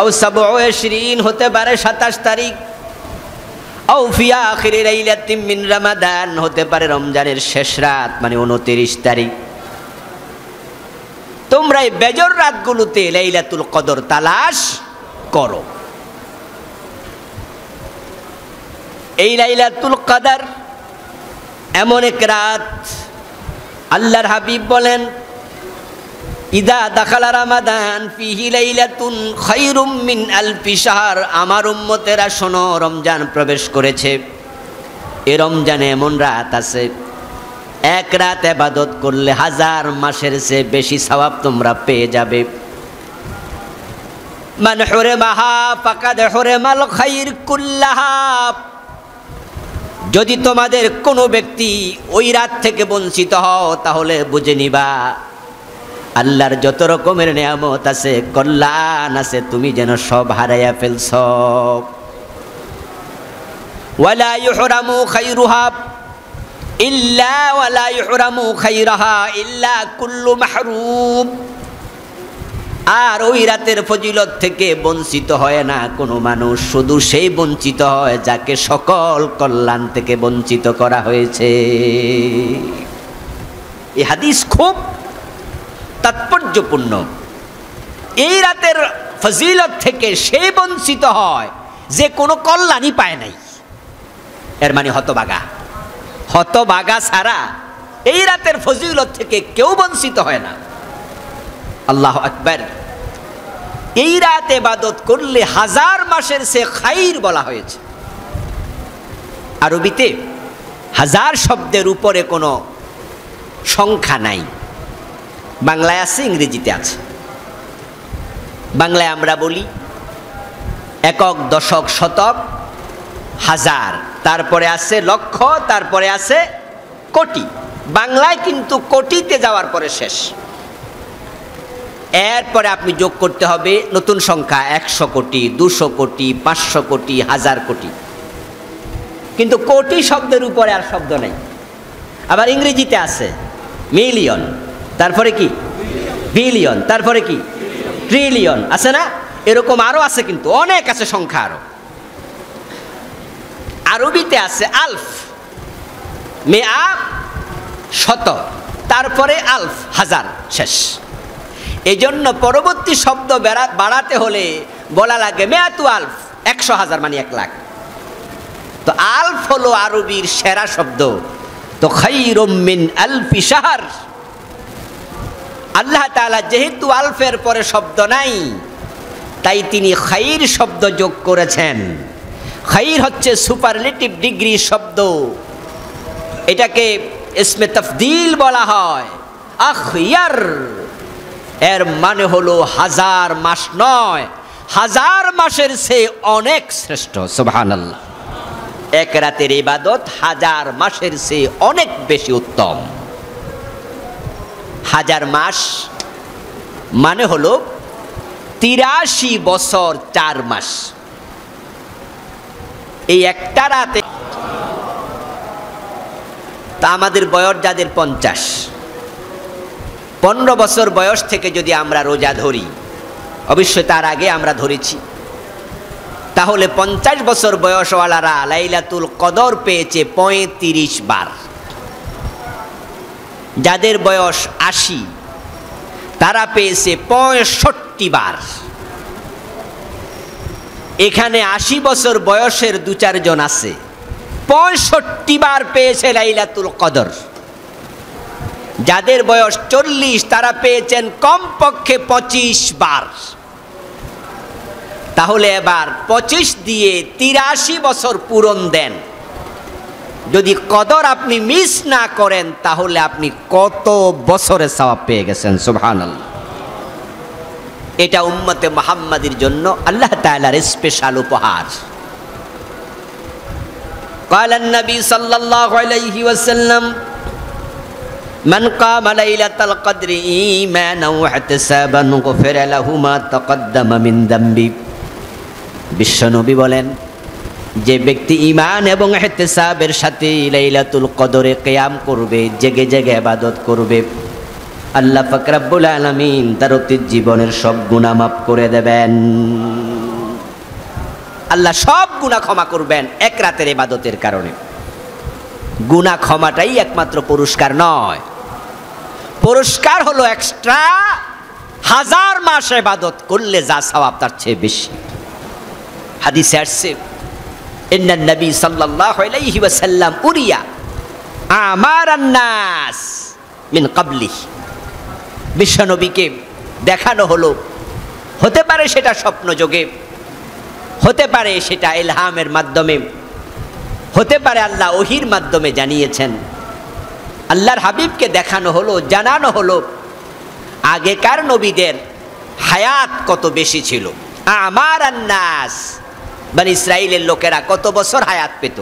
আও 27 হতে পারে 27 তারিখ, আও ফি আখিরি লাইলাতিন মিন রমাদান হতে পারে রমজানের শেষ রাত মানে 29 তারিখ। তোমরা এই বেজর রাতগুলোতে লাইলাতুল কদর তালাশ করো। এই লাইলাতুল কদর এমন এক রাত, আল্লাহর হাবিব বলেন, ইদা দাখালা রমাদান ফিহি লাইলাতুন খায়রুম মিন আলফি শাহর, আমার উম্মতেরা শোনো, রমজান প্রবেশ করেছে, এই রমজানে এমন রাত আছে, এক রাত ইবাদত করলে 1000 মাসের চেয়ে বেশি সওয়াব তোমরা পেয়ে যাবে। মান হুরিমাহা ফাকাদ হুরিমাল খায়র কুল্লাহা, যদি তোমাদের কোনো ব্যক্তি ওই রাত থেকে বঞ্চিত হও তাহলে বুঝে নিবা আল্লাহর যত রকমের নিয়ামত আছে, কল্যাণ আছে, তুমি যেন সব হারাইয়া ফেলছ। ওয়ালা ইউহরামু খায়রুহা ইল্লা ওয়ালা ইউহরামু খায়রাহা ইল্লা কুল্লু মাহরুম, আর ওই রাতের ফজিলত থেকে বঞ্চিত হয় না কোনো মানুষ, শুধু সেই বঞ্চিত হয় যাকে সকল কল্যাণ থেকে বঞ্চিত করা হয়েছে। এই হাদিস খুব তাৎপর্যপূর্ণ। এই রাতের ফজিলত থেকে সে বঞ্চিত হয় যে কোনো কল্যাণই পায় নাই। এর মানে হতভাগা। হতভাগা ছাড়া এই রাতের ফজিলত থেকে কেউ বঞ্চিত হয় না। আল্লাহু আকবার। এই রাত ইবাদত করলে 1000 মাসের সে খাইর বলা হয়েছে। আরবিতে 1000 শব্দের উপরে কোনো সংখ্যা নাই। বাংলায় আছে, ইংরেজিতে আছে। বাংলায় আমরা বলি একক, দশক, শতক, হাজার, তারপরে আছে লক্ষ, তারপরে আছে কোটি। বাংলায় কিন্তু কোটিতে যাওয়ার পরে শেষ। এরপরে আপনি যোগ করতে হবে নতুন সংখ্যা 100 কোটি, 200 কোটি, 500 কোটি, 1000 কোটি। কিন্তু কোটি শব্দের উপরে আর শব্দ নেই। আবার ইংরেজিতে আছে মিলিয়ন, তারপরে কি বিলিয়ন, তারপরে কি ট্রিলিয়ন, আছে না? এরকম আরো আছে, কিন্তু অনেক আছে সংখ্যা আরো। আরবিতে আছে আলফ, মেআ শত, তারপরে আলফ হাজার, শেষ। এই জন্য পরবর্তী শব্দ বাড়াতে হলে বলা লাগে মেয়াতু আলফ, 100,000 মানে 1 লাখ। তো আলফ হলো আরবির সেরা শব্দ। তো খায়রুম মিন আলফি শাহর, আল্লাহ তাআলা যেহেতু আলফের পরে শব্দ নাই, তাই তিনি খাইর শব্দ যোগ করেছেন। খাইর হচ্ছে সুপারলেটিভ ডিগ্রি শব্দ। এটাকে ইসমে তাফদিল বলা হয়, আখয়ার। এর মানে হলো 1000 মাস নয়, 1000 মাসের চেয়ে অনেক শ্রেষ্ঠ। সুবহানাল্লাহ। এক রাতের ইবাদত 1000 মাসের চেয়ে অনেক বেশি উত্তম। 1000 মাস মানে হলো 83 বছর 4 মাস। এই একটা রাতে তা আমাদের বয়স যাদের 50, 15 বছর বয়স থেকে যদি আমরা রোজা ধরি, অবশ্যই তার আগে আমরা ধরেছি, তাহলে 50 বছর বয়সওয়ালারা লাইলাতুল কদর পেয়েছে 35 বার। যাদের বয়স 80 তারা পেয়েছে 65 বার। এখানে 80 বছর বয়সের 2-4 জন আছে, 65 বার পেয়েছে লাইলাতুল কদর। যাদের বয়স 40 তারা পেয়েছেন কমপক্ষে 25 বার। তাহলে এবার 25 দিয়ে 83 বছর পূরণ দেন। যদি কদর আপনি মিস না করেন তাহলে আপনি কত বছরের সওয়াব পেয়ে গেছেন। সুবহানাল্লাহ। এটা উম্মতে মুহাম্মাদের জন্য আল্লাহ তাআলার স্পেশাল উপহার। قال النبي صلى الله عليه وسلم من قام ليلة القدر إيمانا واحتسابا غفر له ما تقدم من ذنبه। বিশ্বনবী বলেন, যে ব্যক্তি ঈমান এবং ইহতিসাবের সাথে লাইলাতুল কদরে কিয়াম করবে, জেগে জেগে ইবাদত করবে, আল্লাহ পাক রব্বুল আলামিন তার অতীত জীবনের সব গুনাহ মাফ করে দেবেন। আল্লাহ সব গুনাহ ক্ষমা করবেন এক রাতের ইবাদতের কারণে। গুনাহ ক্ষমাটাই একমাত্র পুরস্কার নয়, পুরস্কার হলো এক্সট্রা 1000 মাস ইবাদত করলে যা সওয়াব তার চেয়ে বেশি। হাদিসে আসছে, ইন্নান নবী সাল্লাল্লাহু আলাইহি ওয়াসাল্লাম উরিয়া আমারান নাস মিন ক্বাবলিহি। বিশ্বনবীকে দেখানো হলো, হতে পারে সেটা স্বপ্ন যোগে, হতে পারে সেটা ইলহামের মাধ্যমে, হতে পারে আল্লাহ ওহির মাধ্যমে জানিয়েছেন। আল্লাহর হাবিবকে দেখানো হলো, জানানো হলো আগেকার নবীদের হায়াত কত বেশি ছিল। আমারান নাস, বনি ইসরাইলের লোকেরা কত বছর হায়াত পেত।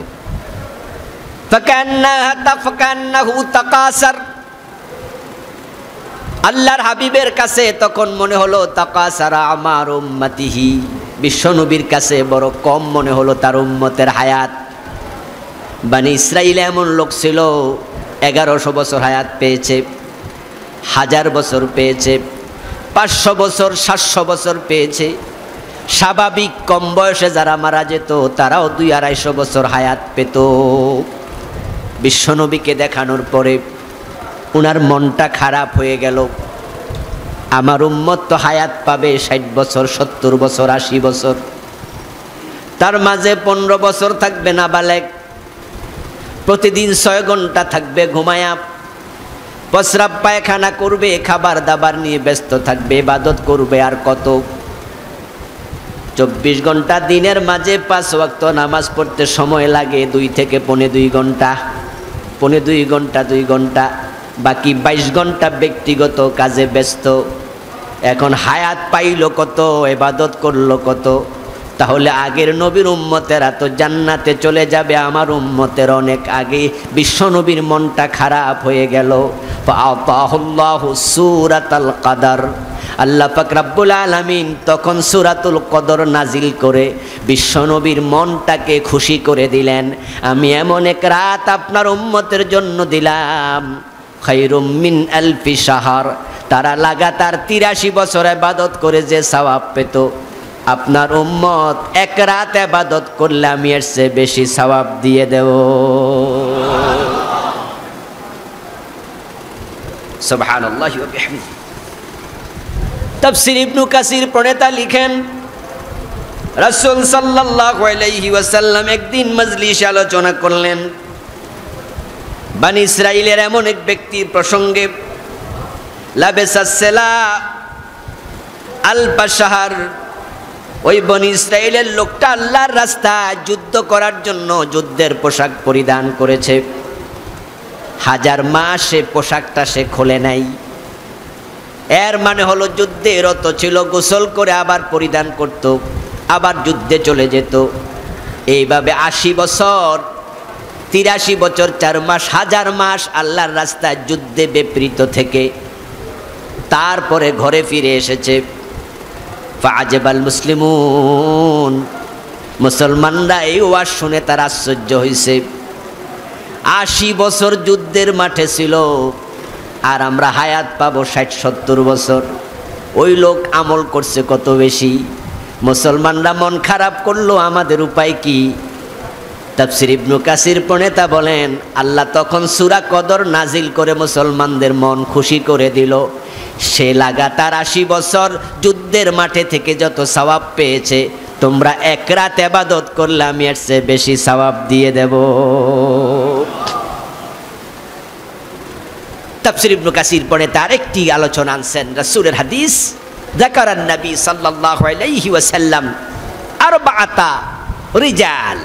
ফাকান্নাহু তাকাসার, আল্লাহর হাবিবের কাছে তখন মনে হলো তাকাসারা আমার উম্মতিহি, বিশ্বনবীর কাছে বড় কম মনে হলো তার উম্মতের হায়াত। বনি ইসরাইলে এমন লোক ছিল 1100 বছর হায়াত পেয়েছে, 1000 বছর পেয়েছে, 500 বছর 700 বছর পেয়েছে। স্বাভাবিক কম বয়সে যারা মারা যেত তারাও 200-250 বছর হায়াত পেত। বিশ্বনবীকে দেখানোর পরে উনার মনটা খারাপ হয়ে গেল। আমার উম্মত তো হায়াত পাবে 60 বছর, 70 বছর, 80 বছর, তার মাঝে 15 বছর থাকবে নাবালেগ, প্রতিদিন 6 ঘন্টা থাকবে ঘুমায়া, প্রস্রাব পায়খানা করবে, খাবার দাবার নিয়ে ব্যস্ত থাকবে, ইবাদত করবে। আর কত? 24 ঘন্টা দিনের মাঝে 5 ওয়াক্ত নামাজ পড়তে সময় লাগে 2 থেকে 2.25 ঘন্টা, 2.25 ঘন্টা 2 ঘন্টা, বাকি 22 ঘন্টা ব্যক্তিগত কাজে ব্যস্ত। এখন হায়াত পাইল কত, ইবাদত করলো কত? তাহলে আগের নবীর উম্মতেরা তো জান্নাতে চলে যাবে, আমার উম্মতের অনেক আগে। বিশ্বনবীর মনটা খারাপ হয়ে গেল। ফাআতাহুল্লাহু সূরাতাল কদর, আল্লাহ পাক রব্বুল আলামিন তখন সূরাতুল কদর নাজিল করে বিশ্বনবীর মনটাকে খুশি করে দিলেন। আমি এমন এক রাত আপনার উম্মতের জন্য দিলাম, খায়রুম মিন আলফি শাহর, তারা লাগাতার 83 বছর ইবাদত করে যে সওয়াব পেত, আপনার উম্মত এক রাত ইবাদত করলে আমি এর চেয়ে বেশি সওয়াব দিয়ে দেব। সুবহানাল্লাহি ওয়া বিহামদিহি। তাফসীর ইবনে কাসির প্রণেতা লিখেন, রাসূল সাল্লাল্লাহু আলাইহি ওয়াসাল্লাম একদিন মজলিসে আলোচনা করলেন বনি ইসরাইলের এমন এক ব্যক্তির প্রসঙ্গে। লাবেসাসসালা আলফা শাহর, ওই বনি ইসরাইলের লোকটা আল্লাহর রাস্তায় যুদ্ধ করার জন্য যুদ্ধের পোশাক পরিধান করেছে। 1000 মাস সে পোশাকটা সে খোলে নাই। এর মানে হলো যুদ্ধে রত ছিল, গোসল করে আবার পরিধান করত, আবার যুদ্ধে চলে যেত। এইভাবে 80 বছর, 83 বছর 4 মাস, 1000 মাস আল্লাহর রাস্তায় যুদ্ধে বিপরীত থেকে তারপরে ঘরে ফিরে এসেছে। ফাআজাবাল মুসলিমুন, মুসলমানরা এই ওয়াজ শুনে তার আশ্চর্য হয়েছে। 80 বছর যুদ্ধের মাঠে ছিল, আর আমরা হায়াত পাবো 60-70 বছর। ওই লোক আমল করছে কত বেশি। মুসলমানরা মন খারাপ করলো, আমাদের উপায় কি? তাফসীর ইবনে কাসির প্রণেতা বলেন, আল্লাহ তখন সূরা কদর নাজিল করে মুসলমানদের মন খুশি করে দিল। সে লাগাতার 80 বছর যুদ্ধের মাঠে থেকে যত সওয়াব পেয়েছে, তোমরা এক রাত ইবাদত করলে আমি এর চেয়ে বেশি সওয়াব দিয়ে দেব। তাফসীর ইবনে কাসির পড়ে তার একটি আলোচনা আনছেন রাসূলের হাদিস। যাকারান নবী সাল্লাল্লাহু আলাইহি ওয়াসাল্লাম আরবাআতা রিজাল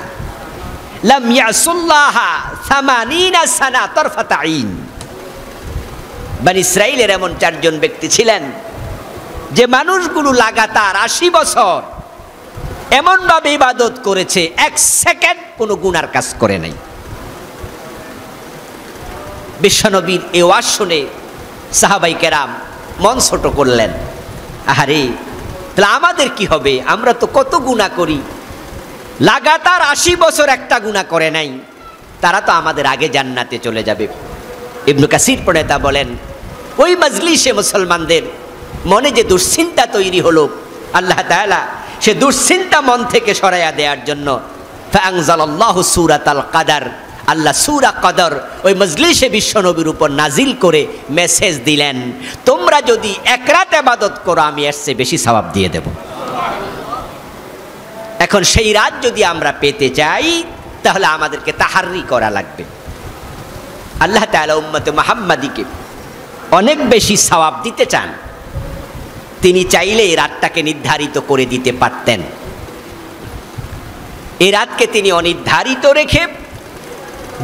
লাম ইয়াসুল্লাহা 80 সানা তারফাতা আইন। বনি ইসরাইলের এমন 4 জন ব্যক্তি ছিলেন যে মানুষগুলো লাগাতার 80 বছর এমনভাবে ইবাদত করেছে, 1 সেকেন্ড কোনো গুনার কাজ করে নাই। বিশ্বনবীর এই ওয়াজ শুনে সাহাবায়ে কেরাম মন ছোট করলেন। আরে তাহলে আমাদের কি হবে? আমরা তো কত গুনাহ করি, লাগাতার 80 বছর একটা গুনাহ করে নাই, তারা তো আমাদের আগে জান্নাতে চলে যাবে। ইবনে কাসির প্রণেতা বলেন, ওই মজলিসে মুসলমানদের মনে যে দুশ্চিন্তা তৈরি হলো, আল্লাহ তাআলা সে দুশ্চিন্তা মন থেকে সরাইয়া দেওয়ার জন্য ফাআনজালাল্লাহু সূরাতাল কদর, আল্লাহ সূরা কদর ওই মজলিসে বিশ্বনবীর উপর নাজিল করে মেসেজ দিলেন, তোমরা যদি এক রাত ইবাদত করো আমি এর চেয়ে বেশি সওয়াব দিয়ে দেব। এখন সেই রাত যদি আমরা পেতে চাই তাহলে আমাদেরকে তাহাররি করা লাগবে। আল্লাহ তাআলা উম্মতে মুহাম্মাদীকে অনেক বেশি সওয়াব দিতে চান। তিনি চাইলে এই রাতটাকে নির্ধারিত করে দিতে পারতেন। এই রাতকে তিনি অনির্ধারিত রেখে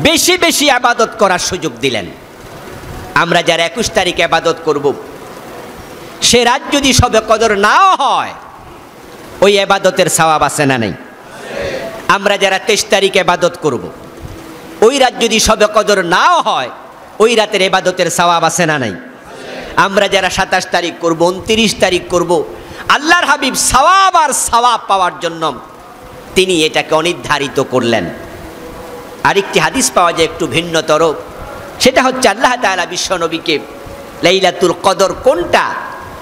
বেশি বেশি ইবাদত করার সুযোগ দিলেন। আমরা যারা 21 তারিখে ইবাদত করব, সে রাত যদি শবে কদর নাও হয়, ওই ইবাদতের সওয়াব আছে না নাই? আমরা যারা 23 তারিখে ইবাদত করব, ওই রাত যদি শবে কদর নাও হয়, ওই রাতের ইবাদতের সওয়াব আছে না নাই? আমরা যারা 27 তারিখ করব, 29 তারিখ করব, আল্লাহর হাবিব সওয়াব আর সওয়াব পাওয়ার জন্য তিনি এটাকে অনির্ধারিত করলেন। আরেকটি হাদিস পাওয়া যায় একটু ভিন্নতর, সেটা হচ্ছে আল্লাহ তাআলা বিশ্বনবীকে লাইলাতুল কদর কোনটা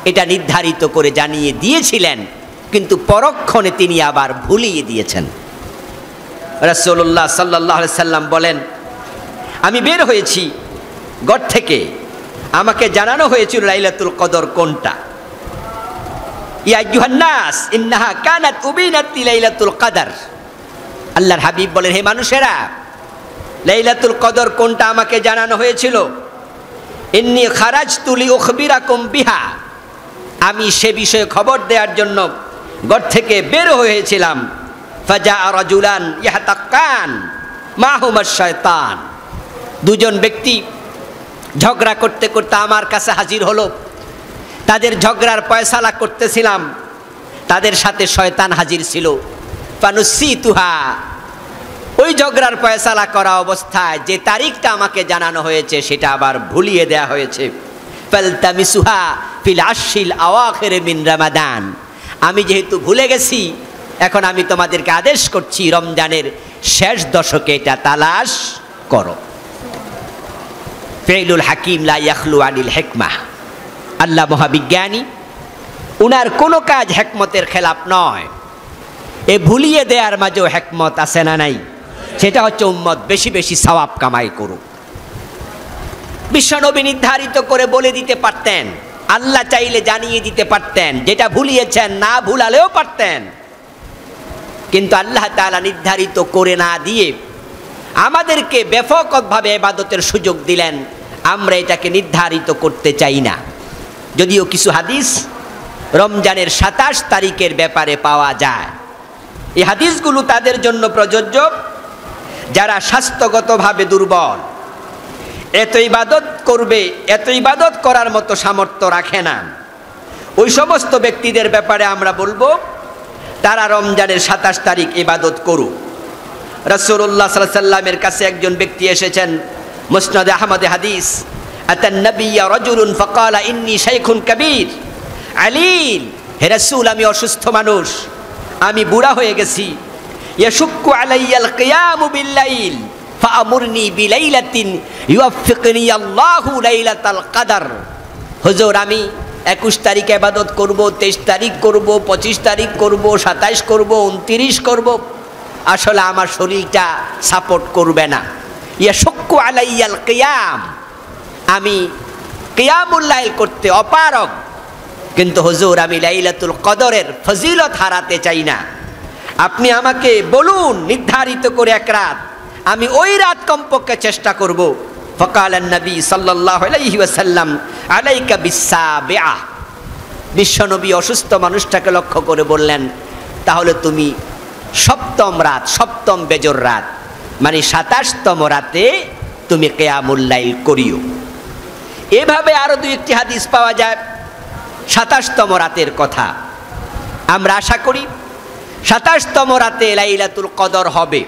এটা নির্ধারিত করে জানিয়ে দিয়েছিলেন, কিন্তু পরক্ষণে তিনি আবার ভুলিয়ে দিয়েছেন। রাসূলুল্লাহ সাল্লাল্লাহু আলাইহি সাল্লাম বলেন, আমি বের হয়েছি ঘর থেকে, আমাকে জানানো হয়েছিল লাইলাতুল কদর কোনটা। ইয়া আইয়ুহান নাস ইন্নাহা কানাত উবিনাত লাইলাতুল কদর। আল্লাহর হাবিব বলেন, হে মানুষেরা, লাইলাতুল কদর কোনটা আমাকে জানানো হয়েছিল। ইন্নী খারাজতু লিউখবিরাকুম বিহা, আমি সে বিষয়ে খবর দেওয়ার জন্য ঘর থেকে বের হয়েছিলাম। ফাজা রাজুলান ইয়াহতাকান মাহুমাশ শয়তান, দুজন ব্যক্তি ঝগড়া করতে করতে আমার কাছে হাজির হলো। তাদের ঝগড়ার ফয়সালা করতেছিলাম, তাদের সাথে শয়তান হাজির ছিল। ফানুসিতুহা, ওই ঝগড়ার ফয়সালা করা অবস্থায় যে তারিখটা আমাকে জানানো হয়েছে সেটা আবার ভুলিয়ে দেয়া হয়েছে। ফালতামিসুহা ফিল আশরিল আওয়াখির মিন রমাদান, আমি যেহেতু ভুলে গেছি, এখন আমি তোমাদেরকে আদেশ করছি রমজানের শেষ দশকে এটা তালাশ করো। ফিলুল হাকিম লা ইয়াখলু আনিল হিকমাহ, আল্লাহ মহাবিজ্ঞানী, উনার কোনো কাজ হিকমতের খেলাপ নয়। এ ভুলিয়ে দেওয়ার মাঝেও হিকমত আছে না নাই? সেটা হচ্ছে উম্মত বেশি বেশি সওয়াব কামাই করুক। বিশ্বনবী নির্ধারিত করে বলে দিতে পারতেন, আল্লাহ চাইলে জানিয়ে দিতে পারতেন, যেটা ভুলিয়েছেন না ভুলালেও পারতেন, কিন্তু আল্লাহ তাআলা নির্ধারিত করে না দিয়ে আমাদেরকে ব্যাপকভাবে ইবাদতের সুযোগ দিলেন। আমরা এটাকে নির্ধারিত করতে চাই না। যদিও কিছু হাদিস রমজানের 27 তারিখের ব্যাপারে পাওয়া যায়। এই হাদিসগুলো তাদের জন্য প্রযোজ্য যারা স্বাস্থ্যগতভাবে দুর্বল, এত ইবাদত করবে, এত ইবাদত করার মতো সামর্থ্য রাখে না। ওই সমস্ত ব্যক্তিদের ব্যাপারে আমরা বলবো তারা রমজানের 27 তারিখ ইবাদত করুক। রাসূলুল্লাহ সাল্লাল্লাহু আলাইহি সাল্লামের কাছে একজন ব্যক্তি এসেছেন, মুসনাদে আহমদে হাদিস, আতান নবিয়্যা রাজুলুন ফাকালা ইন্নী শাইখুন কাবীর আলীল, হে রাসূল, আমি অসুস্থ মানুষ, আমি বুড়া হয়ে গেছি। ইয়াশুক্কু আলাইয়াল কিয়ামু বিল্লাইল ফাআমুরনি বিলাইলাতিন ইউওয়াফফিকনি আল্লাহু লাইলাতাল কদর। হুজুর, আমি 21 তারিখে ইবাদত করব, 23 তারিখ করব, 25 তারিখ করব, 27 করব, 29 করব, আসলে আমার শরীরটা সাপোর্ট করবে না। ইয়াশুক্কু আলাইয়াল কিয়াম, আমি কিয়ামুল লাইল করতে অপারগ, কিন্তু হুজুর আমি লাইলাতুল কদরের ফজিলত হারাতে চাই না। আপনি আমাকে বলুন নির্ধারিত করে এক রাত, আমি ওই রাত কমপক্ষে চেষ্টা করব। ফাকালান নবী সাল্লাল্লাহু আলাইহি ওয়াসাল্লাম আলাইকা বিসাবিআ, বিশ্বনবী অসুস্থ মানুষটাকে লক্ষ্য করে বললেন, তাহলে তুমি সপ্তম রাত, সপ্তম বেজর রাত মানে 27তম রাতে তুমি কিয়ামুল লাইল করিও। এভাবে আরো 2-1টি হাদিস পাওয়া যায় 27তম রাতের কথা। আমরা আশা করি 27তম রাতে লাইলাতুল কদর হবে।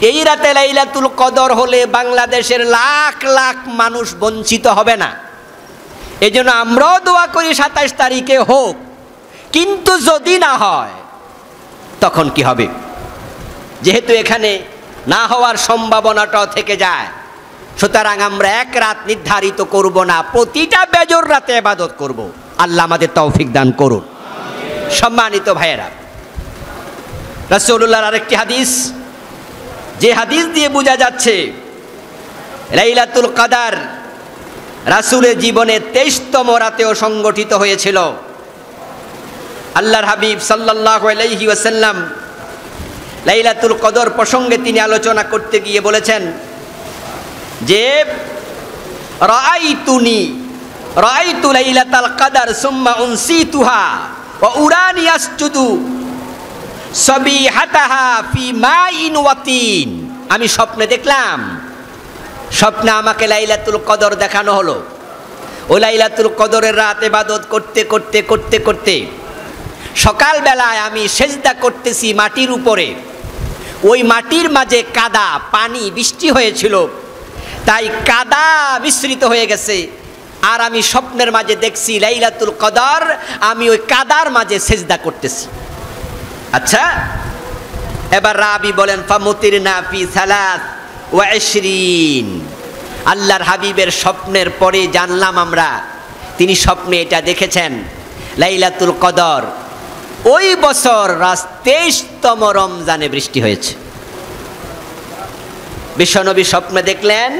এই রাতে লাইলাতুল কদর হলে বাংলাদেশের লাখ লাখ মানুষ বঞ্চিত হবে না। এজন্য আমরাও দোয়া করি 27 তারিখে হোক, কিন্তু যদি না হয় তখন কি হবে? যেহেতু এখানে না হওয়ার সম্ভাবনাটাও থেকে যায়, সুতরাং আমরা এক রাত নির্ধারিত করব না, প্রতিটা বেজর রাতে ইবাদত করব। আল্লাহ আমাদের তৌফিক দান করুন। সম্মানিত ভাইয়েরা, রাসূলুল্লাহর আরেকটি হাদিস, যে হাদিস দিয়ে বোঝা যাচ্ছে লাইলাতুল কদর রাসূলের জীবনে 23তম রাতেও সংগঠিত হয়েছিল। আল্লাহর হাবিব সাল্লাল্লাহু আলাইহি ওয়াসাল্লাম লাইলাতুল কদর প্রসঙ্গে তিনি আলোচনা করতে গিয়ে বলেছেন যে রাআইতু লাইলাতাল কদর সুম্মা উনসিতুহা ওয়া উরানি আসজুদু সাবিহাতাহা ফি মাইন ওয়াতিন, আমি স্বপ্নে দেখলাম, স্বপ্নে আমাকে লাইলাতুল কদর দেখানো হলো। ও লাইলাতুল কদরের রাত ইবাদত করতে করতে করতে করতে সকালবেলায় আমি সেজদা করতেছি মাটির উপরে, ওই মাটির মাঝে কাদা, পানি, বৃষ্টি হয়েছিল, তাই কাদা মিশ্রিত হয়ে গেছে, আর আমি স্বপ্নের মাঝে দেখছি লাইলাতুল কদর, আমি ওই কাদার মাঝে সেজদা করতেছি। আচ্ছা, এবার রাবি বলেন ফামুতিরনা ফি 23, আল্লাহর হাবিবের স্বপ্নের পরে জানলাম আমরা তিনি স্বপ্নে এটা দেখেছেন, লাইলাতুল কদর ওই বছর 23তম রমজানে বৃষ্টি হয়েছে। বিশ্বনবী স্বপ্নে দেখলেন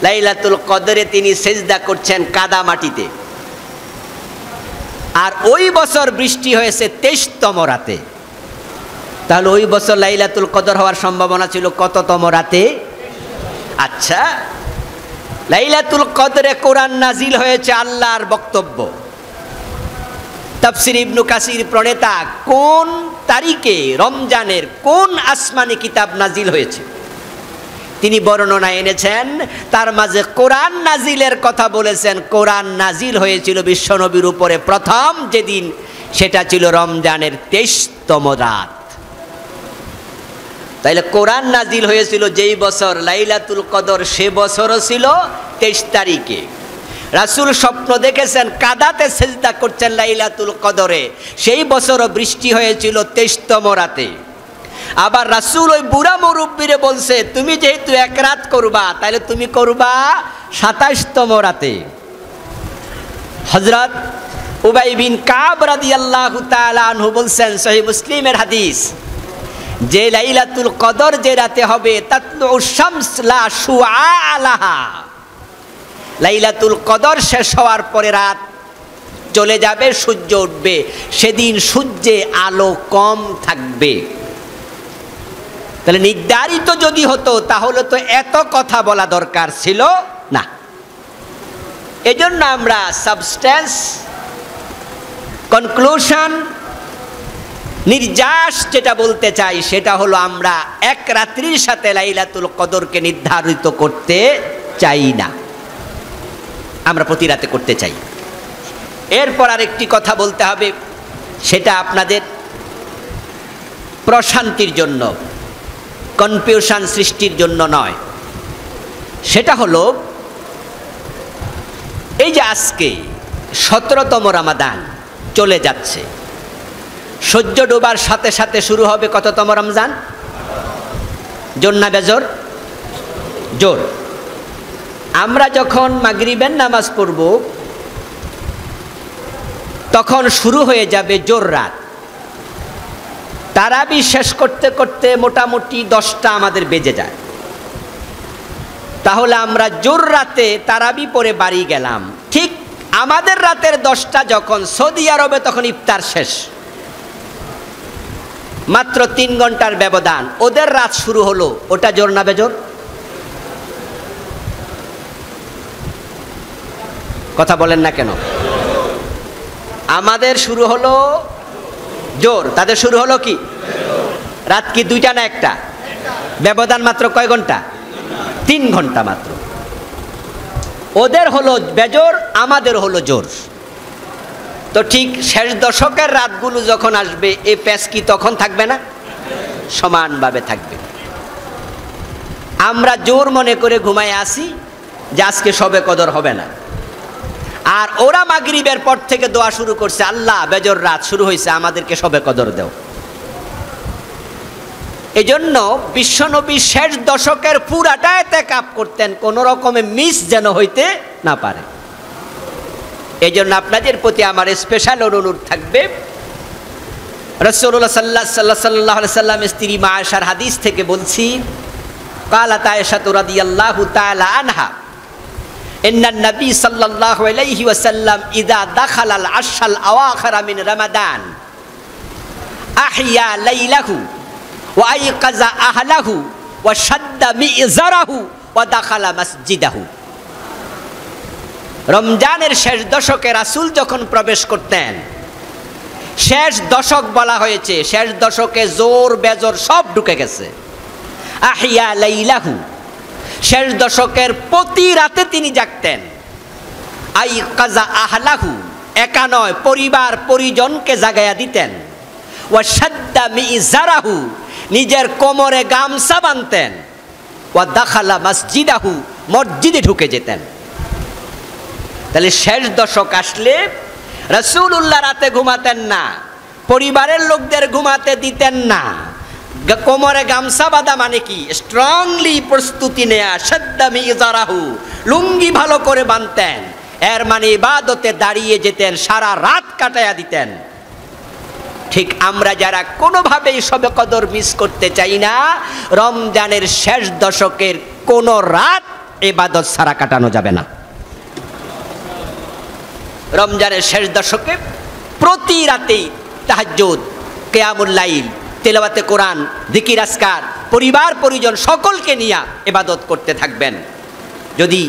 লাইলাতুল কদরে তিনি সেজদা করছেন কাদা মাটিতে, আর ওই বছর বৃষ্টি হয়েছে 23তম রাতে। তাহলে ওই বছর লাইলাতুল কদর হওয়ার সম্ভাবনা ছিল কততম রাতে? আচ্ছা, লাইলাতুল কদরে কোরআন নাজিল হয়েছে আল্লাহর বক্তব্য। তাফসীর ইবনে কাসির প্রণেতা কোন তারিখে রমজানের কোন আসমানি কিতাব নাজিল হয়েছে তিনি বর্ণনা এনেছেন, তার মাঝে কোরআন নাজিলের কথা বলেছেন। কোরআন নাজিল হয়েছিল বিশ্বনবীর উপরে প্রথম যেদিন, সেটা ছিল রমজানের 23তম রাত। তাইলে কোরআন নাজিল হয়েছিল যেই বছর লাইলাতুল কদর, সে বছরও ছিল 23 তারিখে। রাসূল স্বপ্ন দেখেছেন কাদাতে সেজদা করছেন লাইলাতুল কদরে, সেই বছরও বৃষ্টি হয়েছিল 23তম রাতে। আবার রাসূল ওই বুড়া মুরব্বিরে বলছে, তুমি যেহেতু এক রাত করবা তাহলে তুমি করবা 27তম রাতে। হযরত উবাই বিন কাব রাদিয়াল্লাহু তাআলা আনহু বলছেন, সহিহ মুসলিমের হাদিস, যে লাইলাতুল কদর যে রাতে হবে তাতলু শামস লা শুআ আলাহা, লাইলাতুল কদর শেষ হওয়ার পরে রাত চলে যাবে, সূর্য উঠবে, সেদিন সূর্যে আলো কম থাকবে। তাহলে নির্ধারিত যদি হতো তাহলে তো এত কথা বলা দরকার ছিল না। এজন্য আমরা সাবস্টেন্স, কনক্লুশন, নির্যাস যেটা বলতে চাই সেটা হলো আমরা এক রাত্রির সাথে লাইলাতুল কদরকে নির্ধারিত করতে চাই না, আমরা প্রতি রাতে করতে চাই। এরপর আরেকটি কথা বলতে হবে, সেটা আপনাদের প্রশান্তির জন্য, কনফিউশন সৃষ্টির জন্য নয়। সেটা হলো এই যে আজকে 17তম রমাদান চলে যাচ্ছে, সূর্য ডোবার সাথে সাথে শুরু হবে কততম রমজান? জোর না বেজোর? জোর। আমরা যখন মাগরিবের নামাজ পড়ব তখন শুরু হয়ে যাবে জোর রাত। তারাবি শেষ করতে করতে মোটামুটি 10টা আমাদের বেজে যায়। তাহলে আমরা জোর রাতে তারাবি পড়ে বাড়ি গেলাম, ঠিক আমাদের রাতের 10টা যখন সৌদি আরবে তখন ইফতার শেষ, মাত্র 3 ঘন্টার ব্যবধান, ওদের রাত শুরু হলো, ওটা জোর না বেজোর? কথা বলেন না কেন? আমাদের শুরু হলো জোর, তাদের শুরু হলো কি? রাত কি 2টা না 1টা? ব্যবধান মাত্র কয় ঘন্টা? 3 ঘন্টা মাত্র। ওদের হলো বেজোর, আমাদের হলো জোর। তো ঠিক শেষ দশকের রাতগুলো যখন আসবে এই প্যাচ কি তখন থাকবে না? সমানভাবে থাকবে। আমরা জোর মনে করে ঘুমায় আসি যে আজকে শবে কদর হবে না, আর ওরা মাগরিবের পর থেকে দোয়া শুরু করছে, আল্লাহ বেজর রাত শুরু হয়েছে, আমাদেরকে শবে কদর দেও। এজন্য বিশ্বনবী শেষ দশকের পুরাটা ইতিকাফ করতেন, কোন রকমে মিস যেন হইতে না পারে। এজন্য আপনাদের প্রতি আমার স্পেশাল অনুরোধ থাকবে, রাসূলুল্লাহ সাল্লাল্লাহু আলাইহি সাল্লামের স্ত্রী মা আয়েশার হাদিস থেকে বলছি, قالت عائشة رضي الله تعالى عنها إن النبي صلى الله عليه وسلم إذا دخل العشر الأواخر من رمضان أحيا ليله وأيقظ أهله وشد مئزره ودخل مسجده। রমজানের শেষ দশকে রাসূল যখন প্রবেশ করতেন, শেষ দশক বলা হয়েছে, শেষ দশকে জোর বেজোর সব ঢুকে গেছে। আহিয়া লাইলাহু, শেষ দশকের প্রতি রাতে তিনি জাগতেন। আই কাজা আহলাহু, একা নয় পরিবার পরিজনকে জাগাইয়া দিতেন। ওয়া শাদ্দা মিজারাহু, নিজের কোমরে গামছা বাঁধতেন। ওয়া দাখালা মসজিদাহু, মসজিদে ঢুকে যেতেন। তাহলে শেষ দশক আসলে রাসূলুল্লাহ রাতে ঘুমাতেন না, পরিবারের লোকদের ঘুমাতে দিতেন না। কোমরে গামছা বাঁধা মানে কি? স্ট্রংলি প্রস্তুতি নেয়া। শাদ্দা মিজারাহু, লুঙ্গি ভালো করে বাঁধতেন। এর মানে ইবাদতে দাঁড়িয়ে যেতেন, সারা রাত কাটায়া দিতেন। ঠিক আমরা যারা কোনোভাবেই শবে কদর মিস করতে চাই না, রমজানের শেষ দশকের কোনো রাত ইবাদত ছাড়া কাটানো যাবে না। রমজানের শেষ দশকে প্রতি রাতেই তাহাজ্জুদ, কিয়ামুল লাইল, তেলাওয়াতে কোরআন, জিকির আজকার, পরিবার পরিজন সকলকে নিয়ে ইবাদত করতে থাকবেন। যদি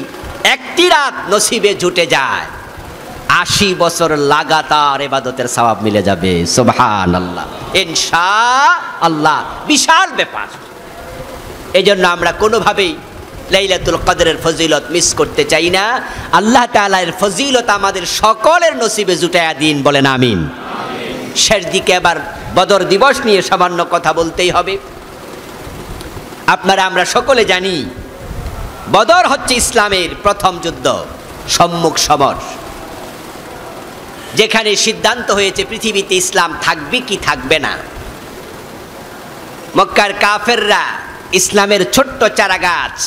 একটি রাত নসিবে জুটে যায়, 80 বছর লাগাতার ইবাদতের সওয়াব মিলে যাবে। সুবহানাল্লাহ, ইনশাআল্লাহ, বিশাল ব্যাপার। এজন্য আমরা কোনোভাবেই লাইলাতুল কদরের ফজিলত মিস করতে চাই না। আল্লাহ তাআলার ফজিলত আমাদের সকলের নসিবে জুটায়া দিন, বলেন আমিন। শেষ দিকে আবার বদর দিবস নিয়ে সামান্য কথা বলতেই হবে। আপনারা আমরা সকলে জানি বদর হচ্ছে ইসলামের প্রথম যুদ্ধ, সম্মুখ সমর, যেখানে সিদ্ধান্ত হয়েছে পৃথিবীতে ইসলাম থাকবে কি থাকবে না। মক্কার কাফেররা ইসলামের ছোট্ট চারাগাছ,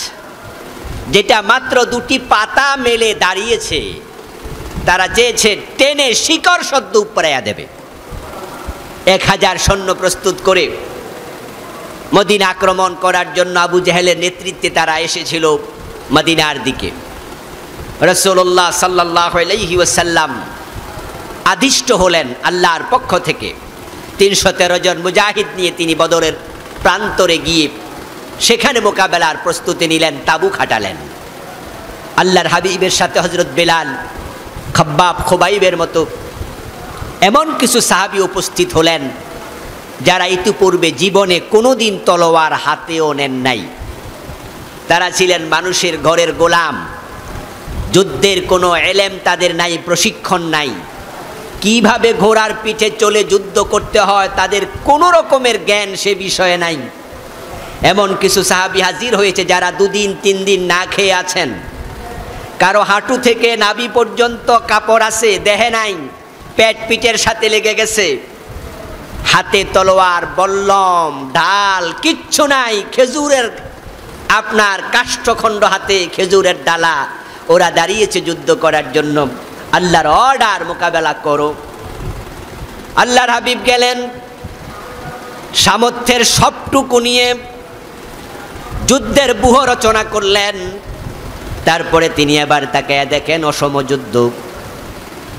যেটা মাত্র 2টি পাতা মেলে দাঁড়িয়েছে, তারা চেয়েছে টেনে শিকড় সদ্য উপরাইয়া দেবে। 1000 সৈন্য প্রস্তুত করে মদিনা আক্রমণ করার জন্য আবু জাহেলের নেতৃত্বে তারা এসেছিল মদিনার দিকে। রাসূলুল্লাহ সাল্লাল্লাহু আলাইহি ওয়াসাল্লাম আদিষ্ট হলেন আল্লাহর পক্ষ থেকে। 313 জন মুজাহিদ নিয়ে তিনি বদরের প্রান্তরে গিয়ে সেখানে মোকাবেলার প্রস্তুতি নিলেন, তাবু খাটালেন। আল্লাহর হাবিবের সাথে হযরত বেলাল, খাব্বাব, খুবাইবের মতো এমন কিছু সাহাবী উপস্থিত হলেন যারা ইতিপূর্বে জীবনে কোনোদিন তলোয়ার হাতেও নেন নাই। তারা ছিলেন মানুষের ঘরের গোলাম, যুদ্ধের কোনো এলেম তাদের নাই, প্রশিক্ষণ নাই, কিভাবে ঘোড়ার পিঠে চলে যুদ্ধ করতে হয় তাদের কোনো রকমের জ্ঞান সে বিষয়ে নাই। এমন কিছু সাহাবী হাজির হয়েছে যারা 2 দিন 3 দিন না খেয়ে আছেন, কারো হাঁটু থেকে নাভি পর্যন্ত কাপড় আছে, দেহে নাই, পেট পিঠের সাথে লেগে গেছে, হাতে তলোয়ার, বল্লম, ঢাল কিচ্ছু নাই, খেজুরের আপনার কাষ্ঠখণ্ড হাতে, খেজুরের ডালা। ওরা দাঁড়িয়েছে যুদ্ধ করার জন্য। আল্লাহর অর্ডার, মোকাবেলা করো। আল্লাহর হাবিব গেলেন, সামর্থ্যের সবটুকু নিয়ে যুদ্ধের ব্যূহ রচনা করলেন। তারপরে তিনি এবার তাকে দেখেন অসম যুদ্ধ,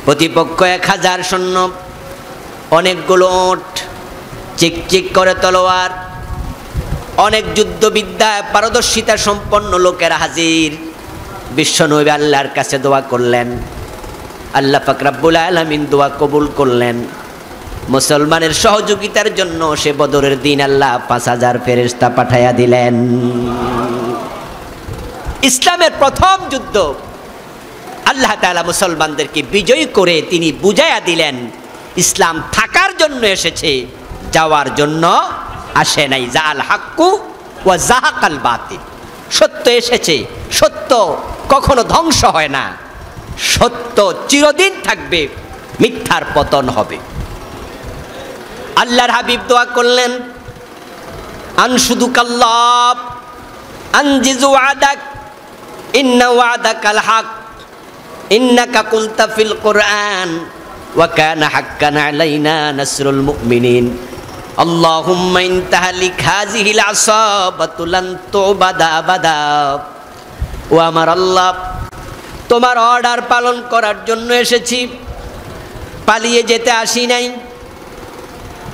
প্রতিপক্ষ 1000 সৈন্য, অনেকগুলো ওট, চিকচিক করে তলোয়ার, অনেক যুদ্ধবিদ্যায় পারদর্শিতা সম্পন্ন লোকেরা হাজির। বিশ্বনবী আল্লাহর কাছে দোয়া করলেন, আল্লাহ পাক রব্বুল আলামিন দোয়া কবুল করলেন। মুসলমানের সহযোগিতার জন্য সে বদরের দিন আল্লাহ 5000 ফেরেশতা পাঠাইয়া দিলেন। ইসলামের প্রথম যুদ্ধ আল্লাহ তাআলা মুসলমানদেরকে বিজয়ী করে তিনি বুঝাইয়া দিলেন ইসলাম থাকার জন্য এসেছে, যাওয়ার জন্য আসে নাই। জাআল হাক্কু ওয়া যাহাকাল বাতিল, সত্য এসেছে, সত্য কখনো ধ্বংস হয় না, সত্য চিরদিন থাকবে, মিথ্যার পতন হবে। আল্লাহর হাবিব দোয়া করলেন, আনশুদুকাল্লাহ আনজিজু ওয়াদাক ইন্না ওয়াদাকাল হক ইন্নাকা কুলতা ফিল কুরআন ওয়া কানা হাক্কান আলাইনা নাসরুল মুমিনিন আল্লাহুম্মা ইনতাহালিক হাযিহিল আসাবাতু লান তুবাদা আবাদা। ও আমার আল্লাহ, তোমার অর্ডার পালন করার জন্য এসেছি, পালিয়ে যেতে আসি নাই।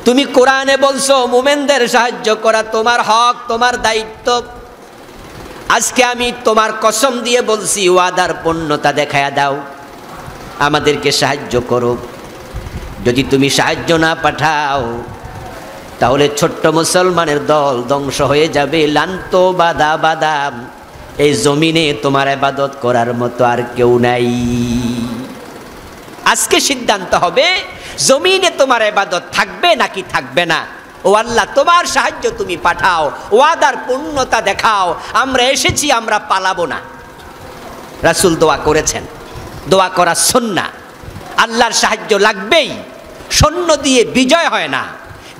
তুমি কোরআনে বলছো মুমিনদের সাহায্য করা তোমার হক, তোমার দায়িত্ব। আজকে আমি তোমার কসম দিয়ে বলছি, ওয়াদার পূর্ণতা দেখায়া দাও, আমাদেরকে সাহায্য করো। যদি তুমি সাহায্য না পাঠাও তাহলে ছোট্ট মুসলমানের দল ধ্বংস হয়ে যাবে। লান্তো বাদা বাদাম, এই জমিনে তোমার ইবাদত করার মতো আর কেউ নাই। আজকে সিদ্ধান্ত হবে জমিনে তোমার ইবাদত থাকবে নাকি থাকবে না। ও আল্লাহ, তোমার সাহায্য তুমি পাঠাও, ওয়াদার পূর্ণতা দেখাও, আমরা এসেছি, আমরা পালাবো না। রাসূল দোয়া করেছেন, দোয়া করা সুন্নাহ। আল্লাহর সাহায্য লাগবেই। সৈন্য দিয়ে বিজয় হয় না,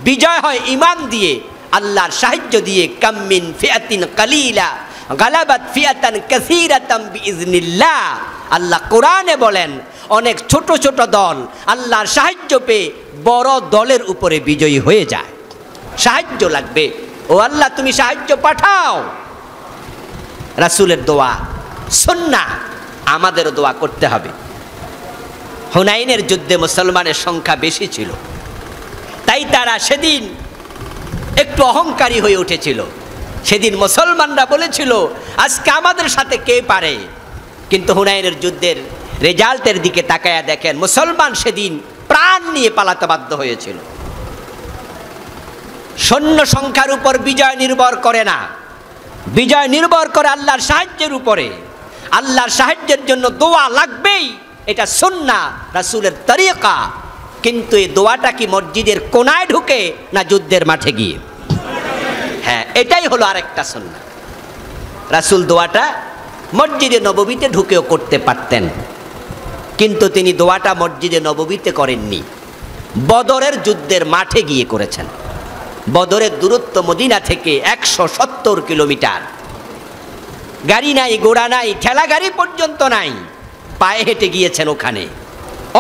বিজয় হয় ঈমান দিয়ে, আল্লাহর সাহায্য দিয়ে। কাম্মিন ফিআতিন কালিলা গালাবাত ফিআতান কাসীরাতাম বিইজনিল্লাহ। আল্লাহ কোরআনে বলেন অনেক ছোট ছোট দল আল্লাহর সাহায্য পেয়ে বড় দলের উপরে বিজয়ী হয়ে যায়। সাহায্য লাগবে, ও আল্লাহ তুমি সাহায্য পাঠাও। রাসূলের দোয়া সুন্নাহ, আমাদেরও দোয়া করতে হবে। হুনাইনের যুদ্ধে মুসলমানের সংখ্যা বেশি ছিল, তাই তারা সেদিন একটু অহংকারী হয়ে উঠেছিল। সেদিন মুসলমানরা বলেছিল আজকে আমাদের সাথে কে পারে, কিন্তু হুনাইনের যুদ্ধের রেজাল্টের দিকে তাকায়া দেখেন মুসলমান সেদিন প্রাণ নিয়ে পালাতে বাধ্য হয়েছিল। সৈন্য সংখ্যার উপর বিজয় নির্ভর করে না, বিজয় নির্ভর করে আল্লাহর সাহায্যের উপরে। আল্লাহর সাহায্যের জন্য দোয়া লাগবেই, এটা সুন্নাহ, রাসূলের তরিকা। কিন্তু এই দোয়াটা কি মসজিদের কোনায় ঢুকে না যুদ্ধের মাঠে গিয়ে? হ্যাঁ, এটাই হলো আরেকটা সুন্নাহ। রাসূল দোয়াটা মসজিদে নববীতে ঢুকেও করতে পারতেন, কিন্তু তিনি দোয়াটা মসজিদে নববীতে করেননি, বদরের যুদ্ধের মাঠে গিয়ে করেছেন। বদরের দূরত্ব মদিনা থেকে 170 কিলোমিটার। গাড়ি নাই, ঘোড়া নাই, ঠেলা গাড়ি পর্যন্ত নাই, পায়ে হেঁটে গিয়েছেন ওখানে,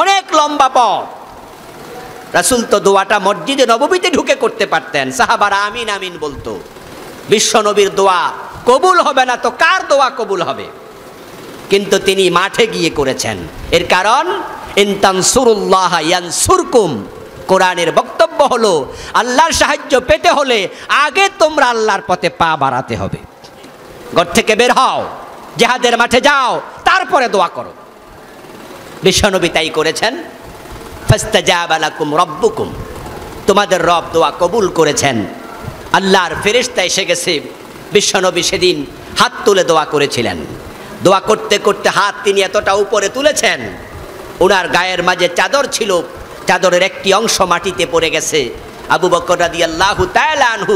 অনেক লম্বা পথ। রাসূল তো দোয়াটা মসজিদে নববীতে ঢুকে করতে পারতেন, সাহাবারা আমিন আমিন বলতো। বিশ্ব নবীর দোয়া কবুল হবে না তো কার দোয়া কবুল হবে? কিন্তু তিনি মাঠে গিয়ে করেছেন। এর কারণ ইন তানসুরুল্লাহ ইয়ানসুরকুম, কোরআনের বক্তব্য হলো আল্লাহর সাহায্য পেতে হলে আগে তোমরা আল্লাহর পথে পা বাড়াতে হবে। ঘর থেকে বের হও, জিহাদের মাঠে যাও, তারপরে দোয়া করো। বিশ্বনবী তাই করেছেন। ফাস্তাজাবা লাকুম রব্বুকুম, তোমাদের রব দোয়া কবুল করেছেন। আল্লাহর ফেরেশতা এসে গেছে। বিশ্বনবী সেদিন হাত তুলে দোয়া করেছিলেন। দোয়া করতে করতে হাত তিনি এতটা উপরে তুলেছেন, ওনার গায়ের মাঝে চাদর ছিল, চাদরের একটি অংশ মাটিতে পড়ে গেছে। আবু বকর রাদিয়াল্লাহু তাআলা আনহু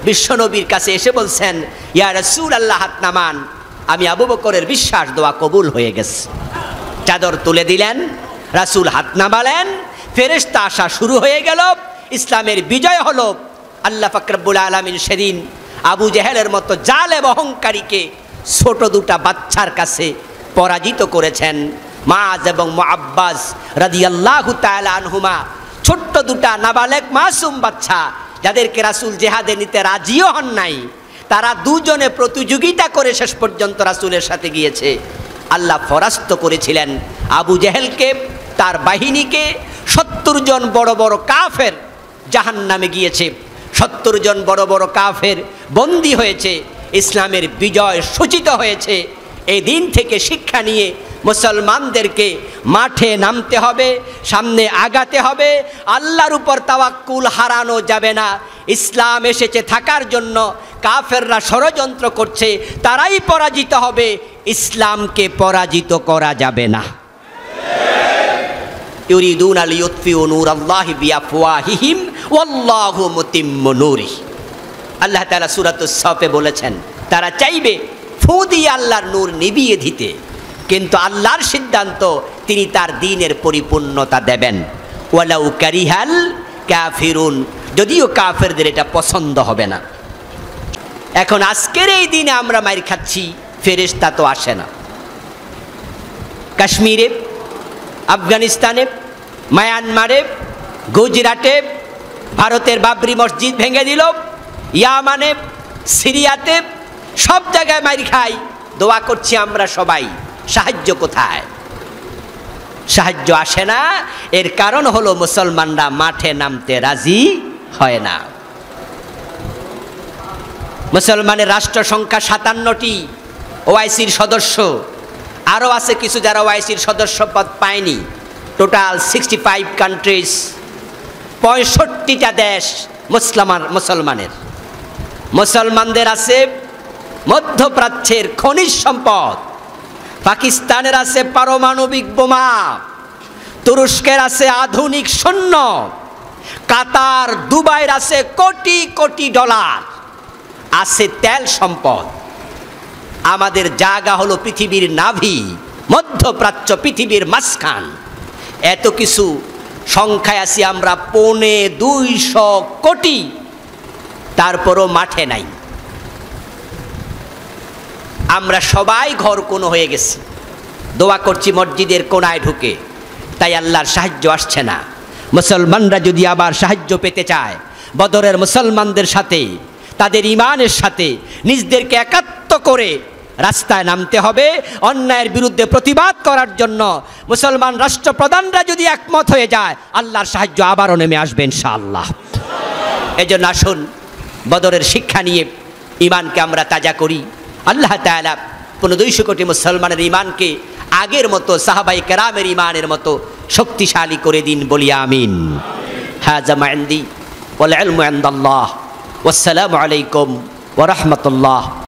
বিশ্বনবীর কাছে এসে বলছেন, ইয়া রাসূলুল্লাহ, হাত নামান, আমি আবু বকরের বিশ্বাস দোয়া কবুল হয়ে গেছে। চাদর তুলে দিলেন, রাসূল হাত নামালেন, ফেরেশতা আসা শুরু হয়ে গেল, ইসলামের বিজয় হলো। আল্লাহ পাক রব্বুল আলামিন সেদিন আবু জেহেলের মতো জালেম অহংকারীকে ছোট দুটা বাচ্চার কাছে পরাজিত করেছেন। মাআজ এবং মুআব্বাস রাদিয়াল্লাহু তাআলা আনহুমা, ছোট্ট দুটা নাবালেগ মাসুম বাচ্চা, যাদেরকে রাসূল জিহাদে নিতে রাজিও হন নাই, তারা দুজনে প্রতিযোগিতা করে শেষ পর্যন্ত রাসূলের সাথে গিয়েছে। আল্লাহ পরাস্ত করেছিলেন আবু জেহেলকে, তার বাহিনীকে। 70 জন বড় বড় কাফের জাহান্নামে গিয়েছে, 70 জন বড় বড় কাফের বন্দী হয়েছে। ইসলামের বিজয় সূচিত হয়েছে। এই দিন থেকে শিক্ষা নিয়ে মুসলমানদেরকে মাঠে নামতে হবে, সামনে আগাতে হবে। আল্লাহর উপর তাওয়াক্কুল হারানো যাবে না। ইসলাম এসেছে থাকার জন্য, কাফেররা ষড়যন্ত্র করছে, তারাই পরাজিত হবে, ইসলামকে পরাজিত করা যাবে না। ইউরিদুনা লিইউতফিউ নূরাল্লাহি বিআফওয়াহিহিম ওয়াল্লাহু মুতিম্মু নূরিহি। আল্লাহ তাআলা সূরাতুস সাফে বলেছেন, তারা চাইবে ফু দিয়ে আল্লাহর নূর নিভিয়ে দিতে, কিন্তু আল্লাহর সিদ্ধান্ত তিনি তার দ্বীনের পরিপূর্ণতা দেবেন। ওয়ালাউ কারিহাল কাফিরুন, যদিও কাফেরদের এটা পছন্দ হবে না। এখন আজকের এই দিনে আমরা মাইর খাচ্ছি, ফেরেশতা তো আসে না। কাশ্মীরে, আফগানিস্তানে, মায়ানমারে, গুজরাটে ভারতের বাবরি মসজিদ ভেঙে দিল, ইয়ামানে, সিরিয়াতে, সব জায়গায় মাইর খাই, দোয়া করছি আমরা সবাই, সাহায্য কোথায়? সাহায্য আসে না। এর কারণ হলো মুসলমানরা মাঠে নামতে রাজি হয় না। মুসলমানের রাষ্ট্র সংখ্যা 57টি, ওআইসির সদস্য আরও আছে কিছু যারা ওআইসির সদস্য পদ পায়নি। টোটাল 65 কান্ট্রিজ, 65টা দেশ মুসলমানের। মুসলমানদের আছে মধ্যপ্রাচ্যের খনিজ সম্পদ, পাকিস্তানের আছে পারমাণবিক বোমা, তুরস্কের আছে আধুনিক সৈন্য, কাতার দুবাইয়ের আছে কোটি কোটি ডলার, আছে তেল সম্পদ। আমাদের জায়গা হলো পৃথিবীর নাভি, মধ্যপ্রাচ্য পৃথিবীর মাঝখান। এত কিছু সংখ্যায় আছি আমরা 250 কোটি, তারপরও মাঠে নাই। আমরা সবাই ঘর কোনো হয়ে গেছি, দোয়া করছি মসজিদের কোনায় ঢুকে, তাই আল্লাহর সাহায্য আসছে না। মুসলমানরা যদি আবার সাহায্য পেতে চায়, বদরের মুসলমানদের সাথে, তাদের ঈমানের সাথে নিজদেরকে একাত্ম করে রাস্তায় নামতে হবে অন্যায়ের বিরুদ্ধে প্রতিবাদ করার জন্য। মুসলমান রাষ্ট্রপ্রধানরা যদি একমত হয়ে যায়, আল্লাহর সাহায্য আবারও নেমে আসবে ইনশাআল্লাহ। এজন্য আসুন বদরের শিক্ষা নিয়ে ঈমানকে আমরা তাজা করি। আল্লাহ তাআলা 200 কোটি মুসলমানের ঈমানকে আগের মতো সাহাবায়ে কেরামের ঈমানের মতো শক্তিশালী করে দিন, বলি আমিন। হাযা মা ইনদি ওয়াল ইলমু ইনদাল্লাহ। ওয়াসসালামু আলাইকুম ওয়া রাহমাতুল্লাহ।